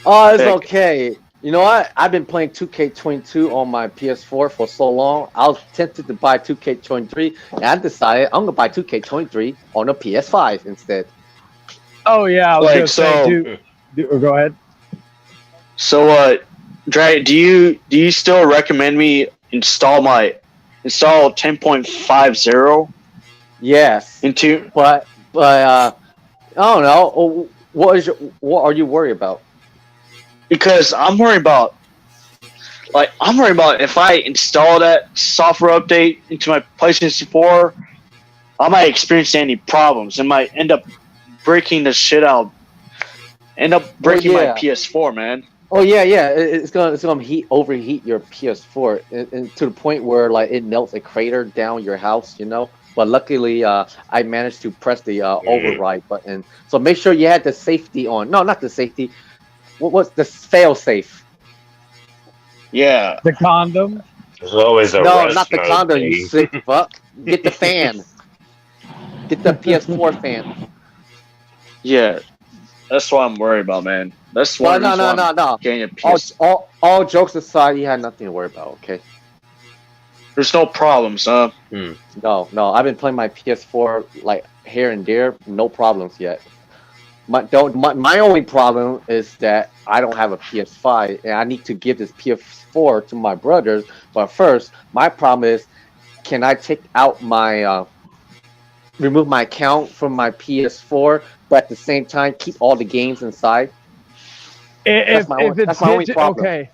F: Oh, it's okay. You know what? I've been playing 2K22 on my PS4 for so long. I was tempted to buy 2K23, and I decided I'm gonna buy 2K23 on the PS5 instead.
A: Oh yeah, I was
D: Like,
A: gonna say, go ahead.
D: So, Dre, do you still recommend me install 10.50
F: Yes,
D: into?
F: but I don't know. What are you worried about?
D: Because I'm worried about if I install that software update into my PlayStation 4, I might experience any problems. It might end up breaking the shit out. End up breaking my PS4, man.
F: Oh yeah. It's gonna overheat your PS4 and to the point where like it melts a crater down your house, you know. But luckily, I managed to press the override button. So make sure you had the safety on. No, not the safety. What was the fail safe?
D: Yeah.
A: The condom.
H: There's always a
F: No,
H: rest
F: not the
H: mode
F: condom, you
H: thing.
F: sick fuck. Get the fan. Get the PS4 fan.
D: Yeah. That's what I'm worried about, man. That's
F: No,
D: one
F: no,
D: reason
F: no,
D: why
F: no,
D: I'm
F: no.
D: getting a PS.
F: All jokes aside, you had nothing to worry about, okay?
D: There's no problems, huh?
F: No, no. I've been playing my PS4 like here and there, no problems yet. My only problem is that I don't have a PS5 and I need to give this PS4 to my brothers. But first, my problem is, can I take out my remove my account from my PS4, but at the same time keep all the games inside?
A: If it's
F: my only problem.
A: okay.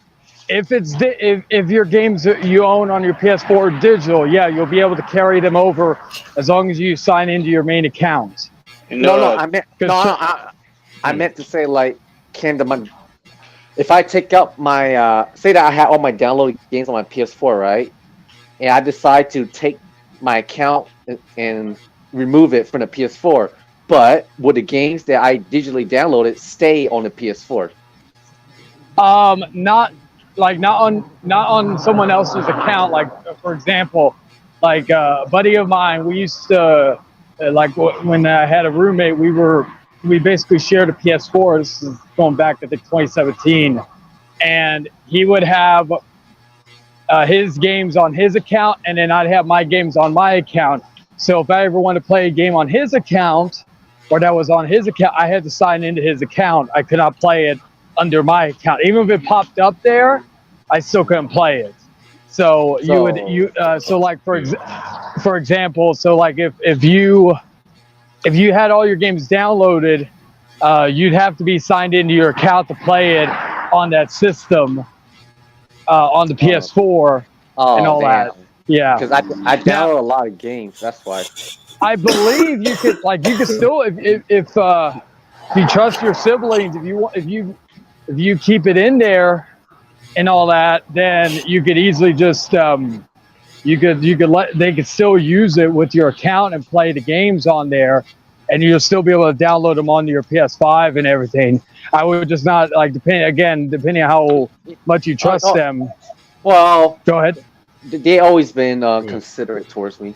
A: If your games that you own on your PS4 are digital, yeah, you'll be able to carry them over as long as you sign into your main account.
F: No, I meant I meant to say like, if I take up my say that I have all my downloaded games on my PS4, right? And I decide to take my account and remove it from the PS4, but would the games that I digitally downloaded stay on the PS4?
A: Not on someone else's account. Like for example, like a buddy of mine, we used to when I had a roommate, we basically shared a PS4. This is going back to 2017, and he would have his games on his account, and then I'd have my games on my account. So if I ever want to play a game on his account, or that was on his account, I had to sign into his account. I could not play it under my account. Even if it popped up there, I still couldn't play it. So like for example, so like if you had all your games downloaded, you'd have to be signed into your account to play it on that system, on the PS4 and all that. Yeah,
F: because I download a lot of games. That's why.
A: I believe you could still if you trust your siblings, if you keep it in there and all that, then you could easily just they could still use it with your account and play the games on there, and you'll still be able to download them onto your PS5 and everything. I would just not depending on how much you trust them.
F: Well,
A: go ahead.
F: They always been considerate towards me.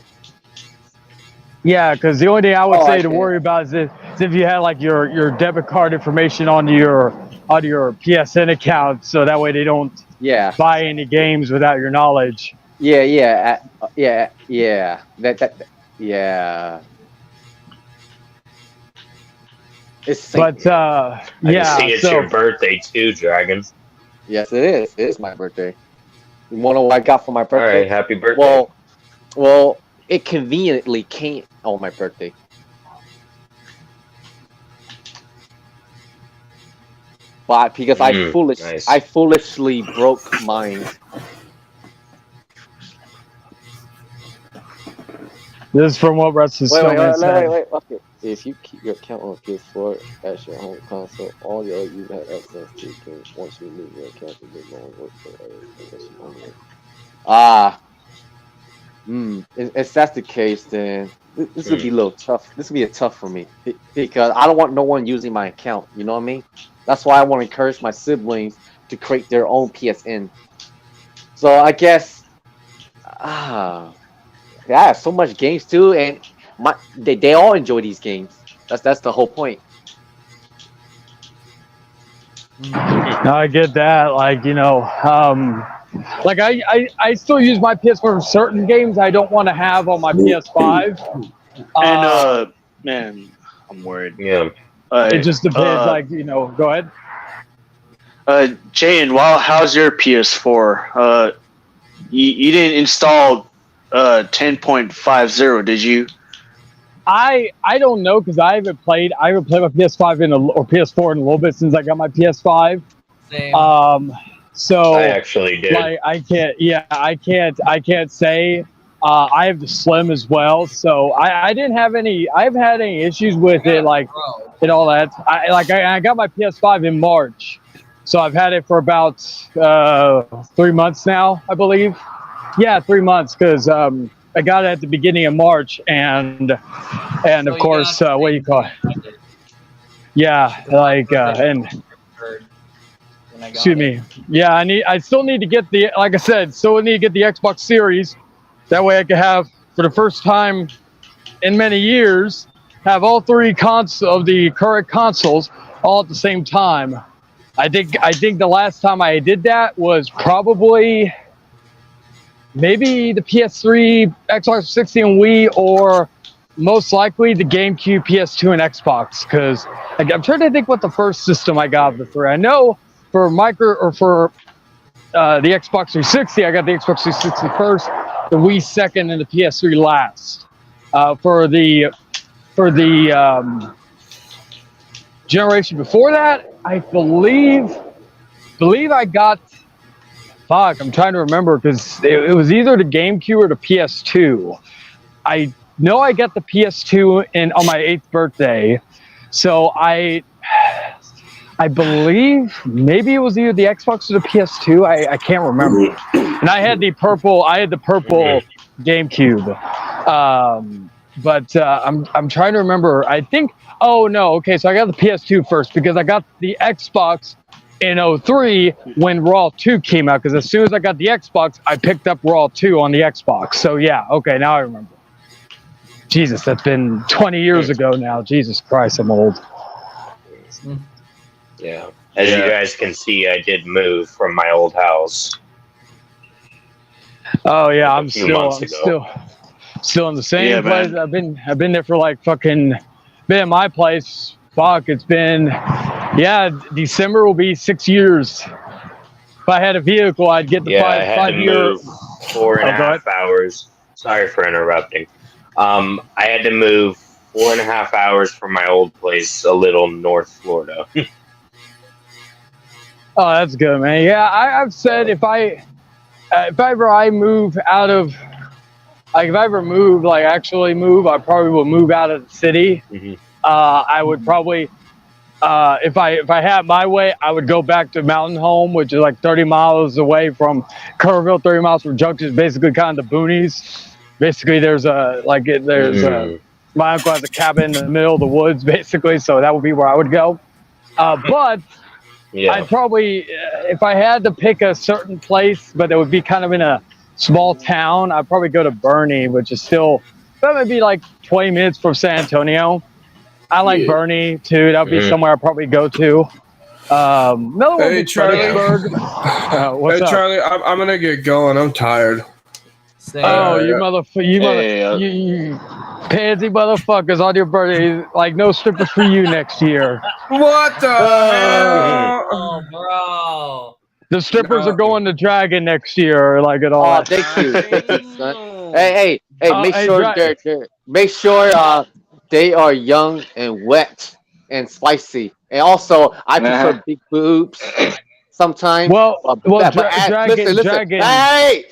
A: Yeah, because the only thing I would say to worry about is if you had like your debit card information on your PSN account, so that way they don't buy any games without your knowledge.
F: Yeah. It's
H: I can see it's your birthday too, Dragon.
F: Yes, it is. It is my birthday. You want to know what I got for my birthday?
H: All right, happy birthday.
F: Well, it conveniently came on my birthday. But because I foolishly broke mine.
A: This is from what Russ is saying.
F: Wait. Okay. If you keep your account on PS4 as your home console, all your you have access to can once you leave your account to get more work for if that's the case, then this would be a little tough. This would be tough for me because I don't want no one using my account. You know what I mean? That's why I want to encourage my siblings to create their own PSN. So I guess, I have so much games too, and they all enjoy these games. That's the whole point.
A: No, I get that. Like, like I still use my PS4 for certain games I don't want to have on my PS5.
D: And man, I'm worried.
H: Yeah.
A: It just depends. Go ahead.
D: Chayton, how's your PS4? You didn't install 10.50, did you?
A: I don't know because I haven't played my PS5 or PS4 in a little bit since I got my PS5.
C: Same.
A: So
H: I actually did.
A: Like I can't say. I have the Slim as well, so I didn't have any. I haven't had any issues with it, like and all that. I got my PS5 in March, so I've had it for about 3 months now, I believe. Yeah, 3 months because I got it at the beginning of March, and of course, what do you call it? Yeah, and
C: and I got
A: Excuse me. Yeah, I still need to get the, like I said, still need to get the Xbox Series. That way I can have, for the first time in many years, have all three of the current consoles all at the same time. I think the last time I did that was probably maybe the PS3, Xbox 60, and Wii, or most likely the GameCube, PS2, and Xbox. Because I'm trying to think what the first system I got of the three. I know for the Xbox 360, I got the Xbox 360 first, the Wii second, and the PS3 last. For the generation before that, I believe I got. Fuck, I'm trying to remember because it was either the GameCube or the PS2. I know I got the PS2 on my 8th birthday, so I believe maybe it was either the Xbox or the PS2. I can't remember. And I had the purple GameCube. But I'm trying to remember. I think. Oh no. Okay, so I got the PS2 first because I got the Xbox in 03 when Raw 2 came out. Because as soon as I got the Xbox, I picked up Raw 2 on the Xbox. So yeah. Okay, now I remember. Jesus, that's been 20 years ago now. Jesus Christ, I'm old.
H: Yeah. As you guys can see, I did move from my old house.
A: Oh yeah, I'm still in the same place.
D: Man.
A: I've been there for like fucking been in my place. Fuck, it's been December will be 6 years. If I had a vehicle, I'd get the
H: I had
A: 5
H: to
A: year.
H: move 4.5 hours. Sorry for interrupting. I had to move 4.5 hours from my old place, a little North Florida.
A: Oh, that's good, man. Yeah, I've said if I move out of, like, if I ever move, like, actually move, I probably will move out of the city.
H: Mm-hmm.
A: I would probably, if I had my way, I would go back to Mountain Home, which is like 30 miles away from Kerrville, 30 miles from Junction, is basically kind of the boonies. Basically, my uncle has a cabin in the middle of the woods, basically, so that would be where I would go. But I'd probably, if I had to pick a certain place, but it would be kind of in a small town, I'd probably go to Bernie, which is still, that would be like 20 minutes from San Antonio. I like Bernie too. That would be somewhere I'd probably go to. Another one
B: Hey, Charlie.
A: What's up?
B: Charlie, I'm going to get going. I'm tired.
A: Oh, you motherfucker. You pansy motherfuckers on your birthday. Like, no strippers for you next year.
B: What the hell?
C: Oh, bro.
A: The strippers are going to Dragon next year, like it all.
F: Oh, thank you, son. Hey, make sure they are young and wet and spicy. And also, I prefer big boobs sometimes.
A: Dragon.
F: Hey,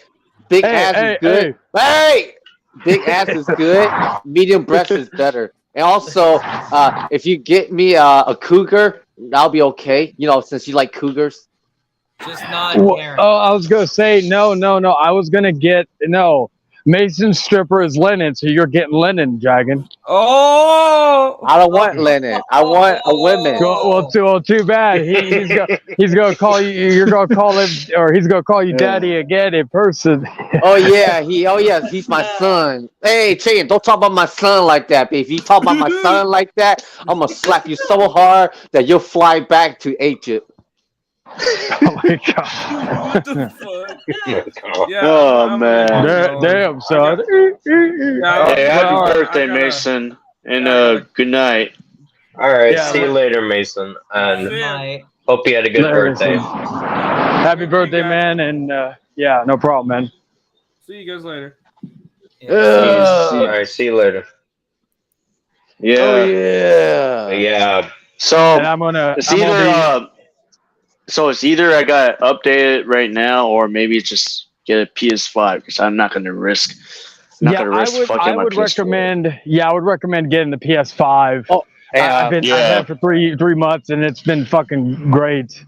F: big ass is good. Hey, big ass is good. Medium breast is better. And also, if you get me a cougar, I'll be okay. You know, since you like cougars.
C: Just not Karen.
A: Oh, I was gonna say no. I was gonna get Mason's stripper is linen, so you're getting linen, Dragon.
B: Oh,
F: I don't want linen. I want a woman.
A: Too bad. He's gonna call you. You're gonna call him, or he's gonna call you daddy again in person.
F: He's my son. Hey, Chayton, don't talk about my son like that. If you talk about my son like that, I'm gonna slap you so hard that you'll fly back to Egypt.
A: Oh my god!
B: What the fuck?
D: Man.
A: Damn, son.
D: Hey, happy birthday, Mason, and good night.
H: All right, see you later, Mason, and hope you had a good birthday.
A: Happy birthday, man, and no problem, man.
B: See you guys later.
H: All right, see you later.
D: Yeah. So it's either I got to update it right now, or maybe just get a PS5 because I'm not going to risk.
A: I would recommend getting the PS5.
F: Oh,
A: I've had for three months, and it's been fucking great.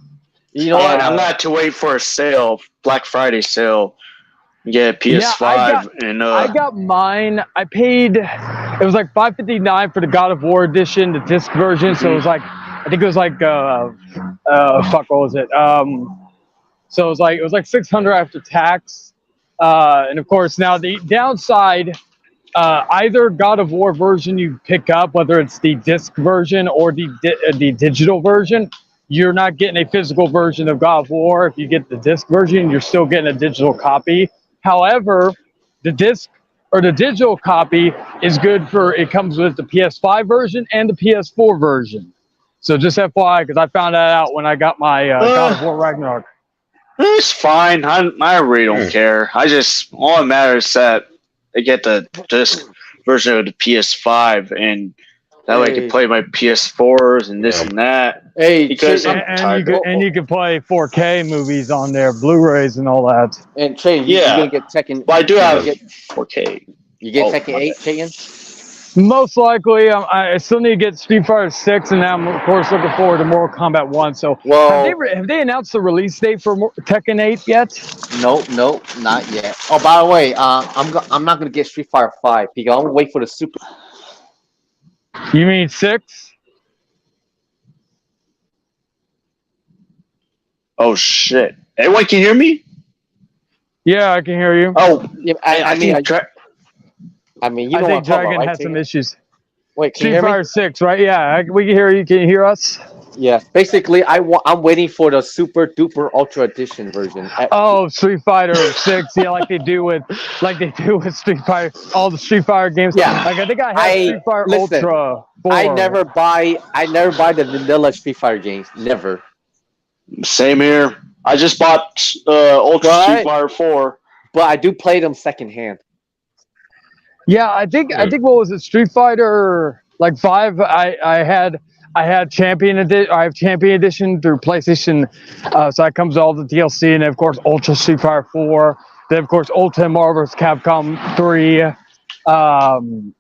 F: You know what?
D: I'm gonna have to wait for a sale, Black Friday sale. Get a PS5,
A: I got mine. I paid. It was like $5.59 for the God of War edition, the disc version. So it was like, I think it was like Fuck, what was it? So it was like 600 after tax, and of course now the downside. Either God of War version you pick up, whether it's the disc version or the digital version, you're not getting a physical version of God of War. If you get the disc version, you're still getting a digital copy. However, the disc or the digital copy is good for. It comes with the PS5 version and the PS4 version. So just FYI, because I found that out when I got my God of War Ragnarok.
D: It's fine. I really don't care. All that matters is that I get the disc version of the PS5, and that way I can play my PS4s and this and that.
F: Hey,
D: because
A: and you can play 4K movies on there, Blu-rays and all that.
F: And Chayton, you're gonna get Tekken.
D: Well, I do have 4K.
F: You get Tekken 8, Chayton?
A: Most likely, I still need to get Street Fighter 6, and now I'm of course looking forward to Mortal Kombat 1. So, have they announced the release date for Tekken 8 yet?
F: Nope, not yet. Oh, by the way, I'm not gonna get Street Fighter 5 because I'm gonna wait for the Super.
A: You mean 6?
D: Oh shit! Everyone can hear me?
A: Yeah, I can hear you.
D: Oh,
F: yeah, I mean, you know
A: I think
F: what I'm
A: Dragon
F: about, right,
A: has some issues.
F: Wait, can
A: Street
F: you hear
A: Fighter
F: me?
A: 6, right? Yeah, we can hear you. Can you hear us?
F: Yeah, basically, I'm waiting for the Super Duper Ultra Edition version.
A: Oh, Street Fighter 6, yeah, like they do with Street Fighter, all the Street Fighter games.
F: Yeah,
A: like I think I have Street Fighter Ultra 4.
F: I never buy the vanilla Street Fighter games. Never.
D: Same here. I just bought Ultra Street Fighter 4,
F: but I do play them secondhand.
A: Yeah, I think what was it, Street Fighter like 5? I had Champion Edition. I have Champion Edition through PlayStation, so that comes with all the DLC, and then of course Ultra Street Fighter 4. Then of course Ultimate Marvel vs. Capcom 3.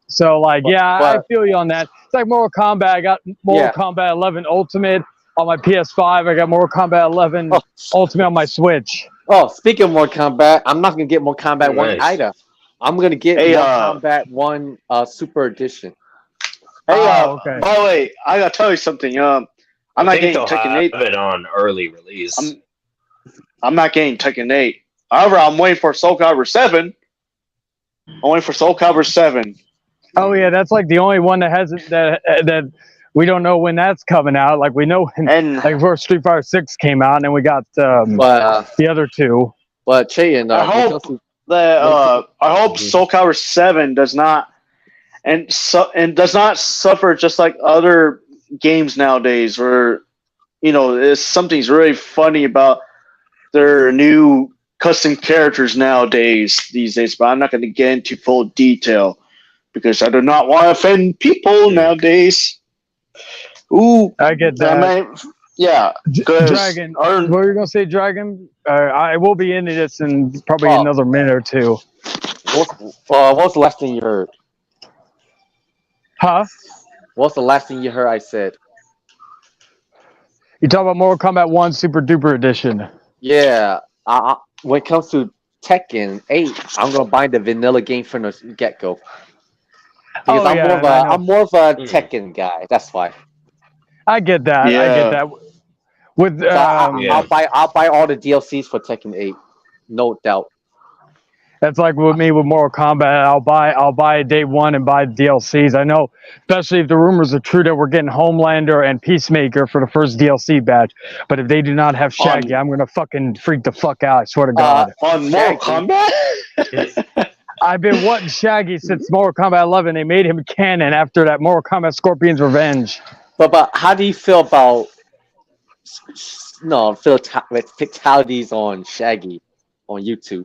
A: So like, I feel you on that. It's like Mortal Kombat. I got Mortal Kombat 11 Ultimate on my PS5. I got Mortal Kombat 11 Ultimate on my Switch.
F: Oh, speaking of Mortal Kombat, I'm not gonna get Mortal Kombat 1 either. I'm gonna get Mortal Kombat 1 Super Edition.
D: Hey, okay. By the way, I gotta tell you something. I'm not getting Tekken 8.
H: Have it on early release.
D: I'm not getting Tekken 8. However, I'm waiting for Soul Calibur 7. I'm waiting for Soul Calibur 7.
A: Oh yeah, that's like the only one that hasn't that we don't know when that's coming out. Like we know when, like before Street Fighter 6 came out, and then we got the other two.
F: But Chayton,
D: I hope Soul Calibur 7 does not does not suffer just like other games nowadays, where something's really funny about their new custom characters these days. But I'm not going to get into full detail because I do not want to offend people nowadays. Ooh,
A: I get that. Dragon. What were you gonna say, Dragon? I will be into this in probably another minute or two.
F: What's the last thing you heard?
A: Huh?
F: What's the last thing you heard I said?
A: You talk about Mortal Kombat 1 Super Duper Edition.
F: Yeah. When it comes to Tekken 8, I'm gonna buy the vanilla game from the get-go. Because I'm more of a Tekken guy. That's why.
A: I get that.
D: Yeah.
A: I get that. With
F: I'll buy all the DLCs for Tekken 8, no doubt.
A: That's like with me with Mortal Kombat. I'll buy day one and buy DLCs. I know, especially if the rumors are true that we're getting Homelander and Peacemaker for the first DLC batch. But if they do not have Shaggy, I'm gonna fucking freak the fuck out. I swear to God.
D: On Mortal Kombat.
A: I've been wanting Shaggy since Mortal Kombat 11. They made him canon after that Mortal Kombat Scorpion's Revenge.
F: But how do you feel about fatalities on Shaggy on YouTube?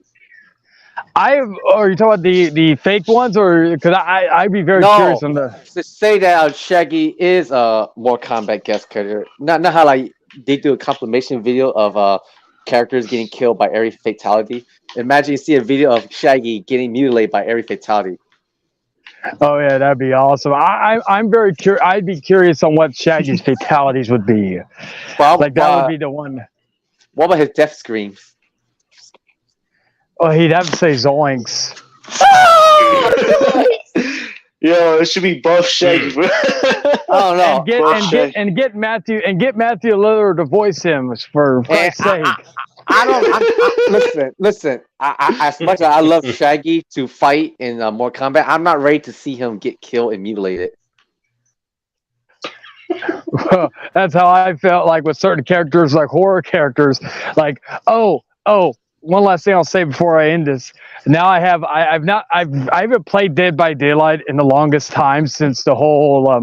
A: Are you talking about the fake ones, or because I'd be very curious on the
F: to say that Shaggy is a Mortal Kombat guest character. Not how like they do a compilation video of characters getting killed by every fatality. Imagine you see a video of Shaggy getting mutilated by every fatality.
A: Oh yeah, that'd be awesome. I'm very curious. I'd be curious on what Shaggy's fatalities would be. That would be the one.
F: What about his death screams?
A: Oh, he'd have to say zoinks.
D: Yo, it should be buff Shaggy. Bro.
F: I don't know.
A: And get Matthew Lillard to voice him for Christ's sake.
F: Listen. As much as I love Shaggy to fight in Mortal Kombat, I'm not ready to see him get killed and mutilated.
A: Well, that's how I felt like with certain characters, like horror characters. Like, one last thing I'll say before I end this. Now I haven't played Dead by Daylight in the longest time since the whole I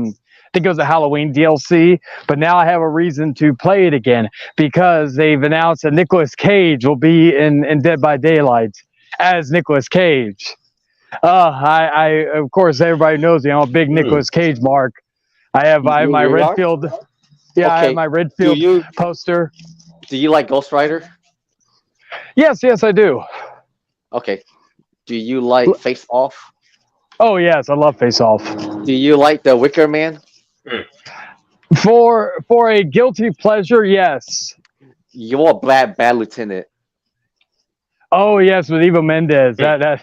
A: think it was a Halloween DLC, but now I have a reason to play it again because they've announced that Nicolas Cage will be in Dead by Daylight as Nicolas Cage. I of course everybody knows me. I'm a big Nicolas Cage mark. I have my Redfield. Yeah, okay. I have my Redfield poster.
F: Do you like Ghost Rider?
A: Yes, I do.
F: Okay. Do you like Face Off?
A: Oh yes, I love Face Off.
F: Do you like The Wicker Man?
A: For a guilty pleasure, yes.
F: You're a bad lieutenant.
A: Oh yes, with Eva Mendes. That's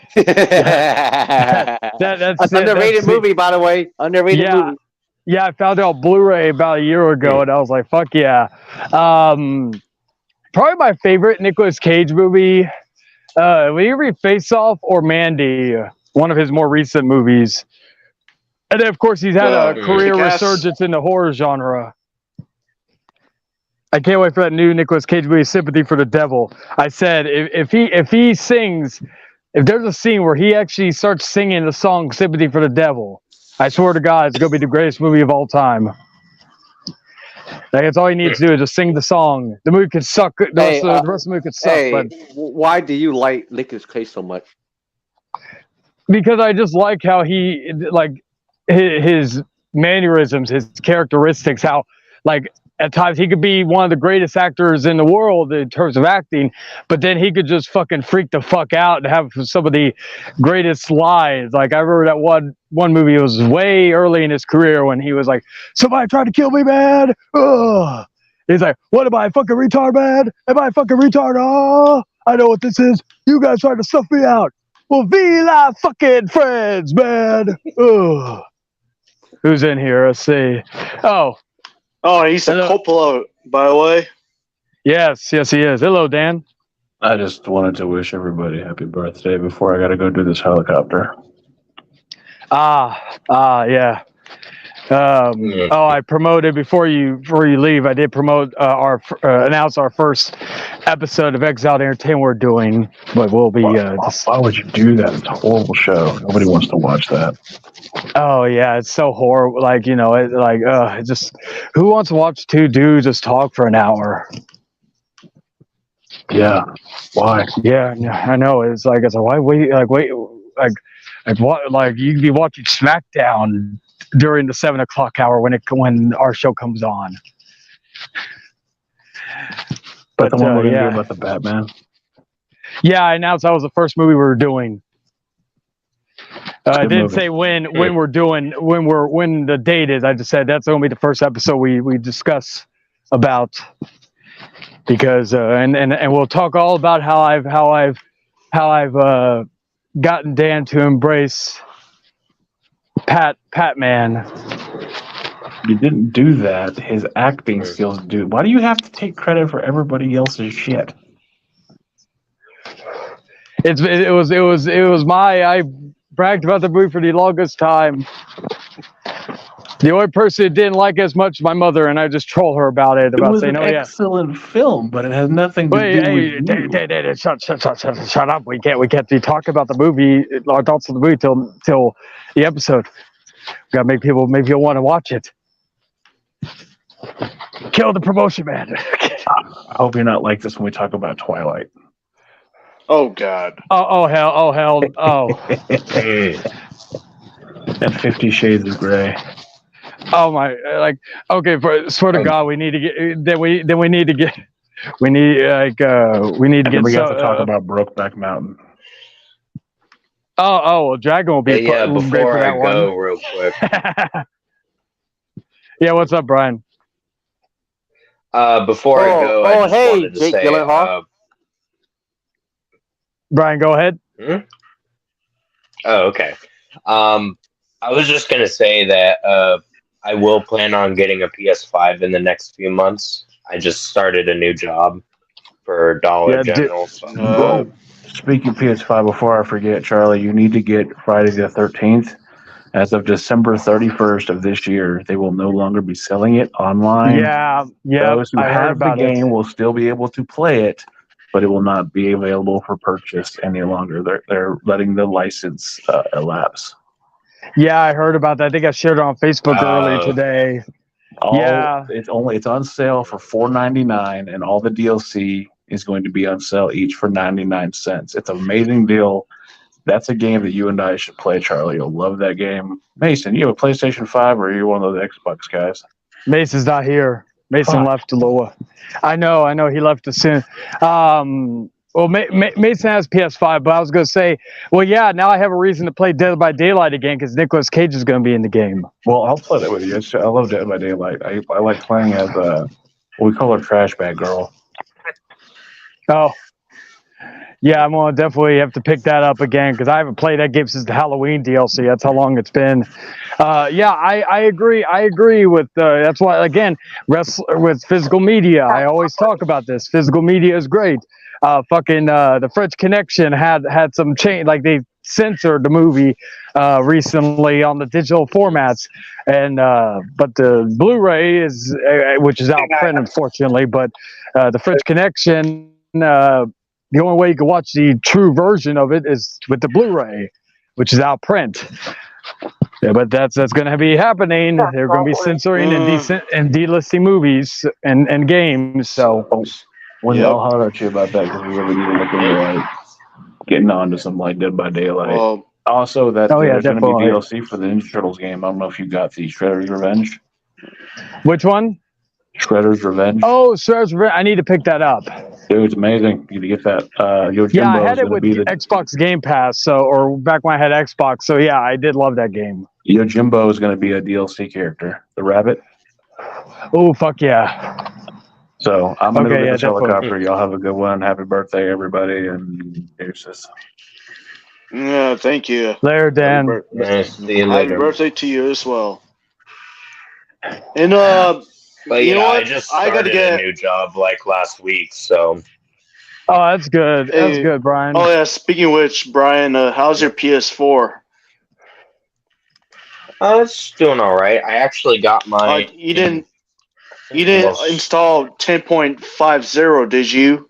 F: underrated movie, by the way. Underrated movie.
A: Yeah, I found it on Blu-ray about a year ago, and I was like, "Fuck yeah!" Probably my favorite Nicolas Cage movie. Will you read Face Off or Mandy? One of his more recent movies. And then, of course, he's had a career resurgence in the horror genre. I can't wait for that new Nicolas Cage movie, Sympathy for the Devil. I said, if he sings, if there's a scene where he actually starts singing the song Sympathy for the Devil, I swear to God, it's going to be the greatest movie of all time. Like, that's all he needs to do is just sing the song. The movie could suck. The rest of the movie could suck. But
F: why do you like Nicolas Cage so much?
A: Because I just like how he, like, his mannerisms, his characteristics, how, like, at times he could be one of the greatest actors in the world in terms of acting, but then he could just fucking freak the fuck out and have some of the greatest lines. Like, I remember that one movie, it was way early in his career when he was like, "Somebody tried to kill me, man." Ugh. He's like, "What am I, fucking retard, man? Am I fucking retard? Oh, I know what this is. You guys tried to stuff me out. Well, be like fucking friends, man." Ugh. Who's in here? Let's see.
D: Oh, he's a Coppola, by the way.
A: Yes, he is. Hello, Dan.
I: I just wanted to wish everybody happy birthday before I got to go do this helicopter.
A: Yeah. I promoted before you leave. I did promote announce our first episode of Exiled Entertainment we're doing, but we'll be.
I: Why would you do that? It's a horrible show. Nobody wants to watch that.
A: Oh yeah, it's so horrible. Like, it's just, who wants to watch two dudes just talk for an hour?
I: Yeah. Why?
A: Yeah, I know. It's like why wait? What? Like, you could be watching SmackDown during the 7 o'clock hour when our show comes on.
I: But the one we're gonna do about the Batman.
A: Yeah, I announced that was the first movie we were doing. I didn't say when we're doing when the date is. I just said that's going to be the first episode we discuss about, because and we'll talk all about how I've gotten Dan to embrace Pat Man.
I: You didn't do that. His acting skills do. Why do you have to take credit for everybody else's shit?
A: It was I bragged about the movie for the longest time. The only person that didn't like it as much is my mother, and I just troll her about it. About saying,
I: an excellent film, but it has nothing to do with you.
A: Shut up. We can't be talking about the movie, our thoughts on the movie till the episode. We gotta make people want to watch it. Kill the promotion, man.
I: I hope you're not like this when we talk about Twilight.
D: Oh God.
A: Oh hell.
I: And 50 Shades of Grey.
A: Oh my! Okay. Swear to God, we need to get. We need to get. We need get.
I: We have to talk about Brokeback Mountain.
A: Well, Dragon will be.
H: Yeah. Before I go,
A: one.
H: real quick.
A: Yeah. What's up, Brian?
H: Before I go, I just
F: hey,
H: wanted to
F: Jake
H: say,
F: Gyllenhaal.
A: Brian, go ahead.
H: Oh, okay. I was just gonna say that I will plan on getting a PS5 in the next few months. I just started a new job for Dollar General. So.
I: Speaking of PS5, before I forget, Charlie, you need to get Friday the 13th. As of December 31st of this year, they will no longer be selling it online.
A: Yeah,
I: Those who
A: I heard
I: have the
A: about it.
I: game will still be able to play it, but it will not be available for purchase any longer. They're letting the license elapse.
A: Yeah, I heard about that. I think I shared it on Facebook earlier today.
I: It's on sale for $4.99, and all the DLC is going to be on sale each for 99 cents. It's an amazing deal. That's a game that you and I should play, Charlie. You'll love that game. Mason, you have a PlayStation 5, or are you one of those Xbox guys?
A: Mason's not here. Mason left Loa. I know. He left us soon. Well, Mason has PS5, but I was going to say, well, yeah, now I have a reason to play Dead by Daylight again because Nicolas Cage is going to be in the game.
I: Well, I'll play that with you. I love Dead by Daylight. I like playing as we call her Trash Bag Girl.
A: Oh. Yeah, I'm going to definitely have to pick that up again because I haven't played that game since the Halloween DLC. That's how long it's been. Yeah, I agree. I agree with that's why, again, with physical media, I always talk about this. Physical media is great. The French Connection had some change, like they censored the movie recently on the digital formats, and but the Blu-ray is which is out print, unfortunately, but the French Connection. The only way you can watch the true version of it is with the Blu-ray, which is out print. Yeah, but that's going to be happening. They're going to be censoring and delisting movies and games. So,
I: I'll holler at you about that because we really need to look into getting on to some like Dead by Daylight. Also, there's going to be DLC for the Ninja Turtles game. I don't know if you got the Shredder's Revenge.
A: Which one?
I: Shredder's Revenge.
A: Oh, Shredder's Revenge. I need to pick that up.
I: Dude, it's amazing. You need to get that.
A: I had it with Xbox Game Pass, or back when I had Xbox. So yeah, I did love that game.
I: Yojimbo is going to be a DLC character, the rabbit.
A: Oh, fuck yeah.
I: So I'm going to go get this helicopter. Y'all have a good one. Happy birthday, everybody. And here's this.
D: Yeah, thank you.
A: Later, Dan.
D: Happy birthday to you as well. And
H: but you know, I just started a new job like last week, so.
A: Oh, that's good. That's good, Brian.
D: Oh yeah. Speaking of which, Brian, how's your PS4?
H: It's doing all right. I actually got my.
D: You didn't install 10.50, did you?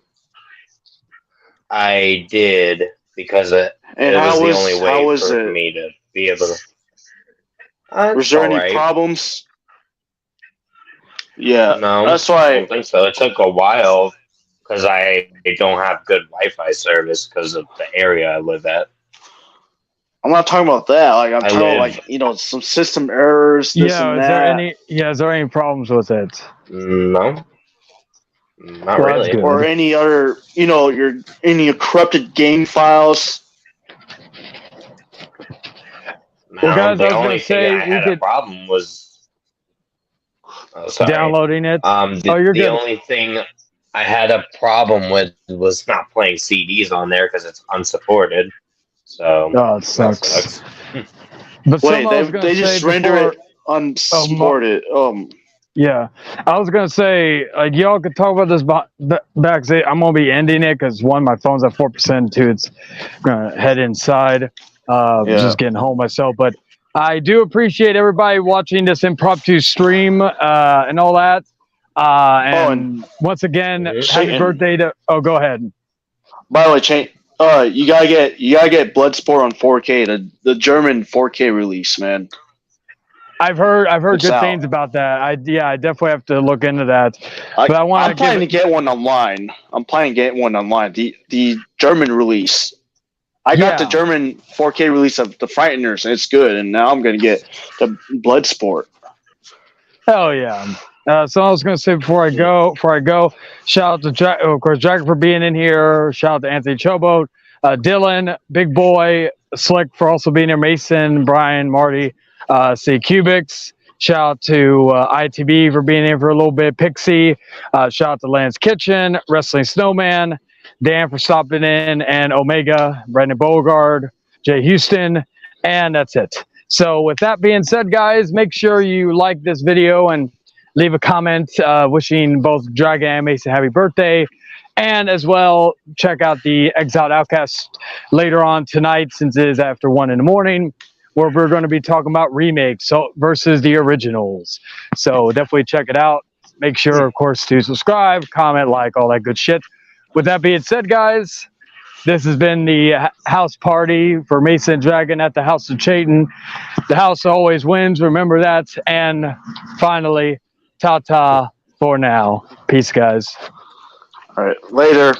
H: I did because it was the only way for me to be able to.
D: Was there any problems? Yeah,
H: no,
D: that's why.
H: I don't think so. It took a while because I don't have good Wi-Fi service because of the area I live at.
D: I'm not talking about that. Like I'm talking about some system errors. This and that.
A: Is there any problems with it?
H: No, not really.
D: Or any other, any corrupted game files.
H: No, well, guys, the only thing I had a problem was.
A: Downloading it.
H: The only thing I had a problem with was not playing CDs on there because it's unsupported. So
A: it sucks.
D: But they just render it unsupported.
A: Yeah, I was gonna say y'all could talk about this back. I'm gonna be ending it because one, my phone's at 4%. Two, it's gonna head inside. Just getting home myself, but. I do appreciate everybody watching this impromptu stream and all that. And once again, happy birthday to. Oh, go ahead.
D: By the way, Chayton, you gotta get Bloodsport on 4K, the German 4K release, man.
A: I've heard good things about that. I definitely have to look into that. But I'm
D: planning to get one online. The German release. I got the German 4K release of The Frighteners, and it's good. And now I'm going to get the Bloodsport.
A: Hell yeah. So I was going to say before I go, shout out to of course Jack for being in here. Shout out to Anthony Chobot, Dylan, Big Boy, Slick for also being here. Mason, Brian, Marty, C Cubics. Shout out to ITB for being here for a little bit. Pixie. Shout out to Lance Kitchen, Wrestling Snowman. Dan for stopping in, and Omega, Brandon Bogard, Jay Houston, and that's it. So with that being said, guys, make sure you like this video and leave a comment wishing both Dragon and Mason happy birthday. And as well, check out the Exiled Outcast later on tonight, since it is after 1 in the morning, where we're going to be talking about remakes versus the originals. So definitely check it out. Make sure, of course, to subscribe, comment, like, all that good shit. With that being said, guys, this has been the house party for Mason and Dragon at the House of Chayton. The house always wins, remember that. And finally, ta-ta for now. Peace, guys.
D: All right, later.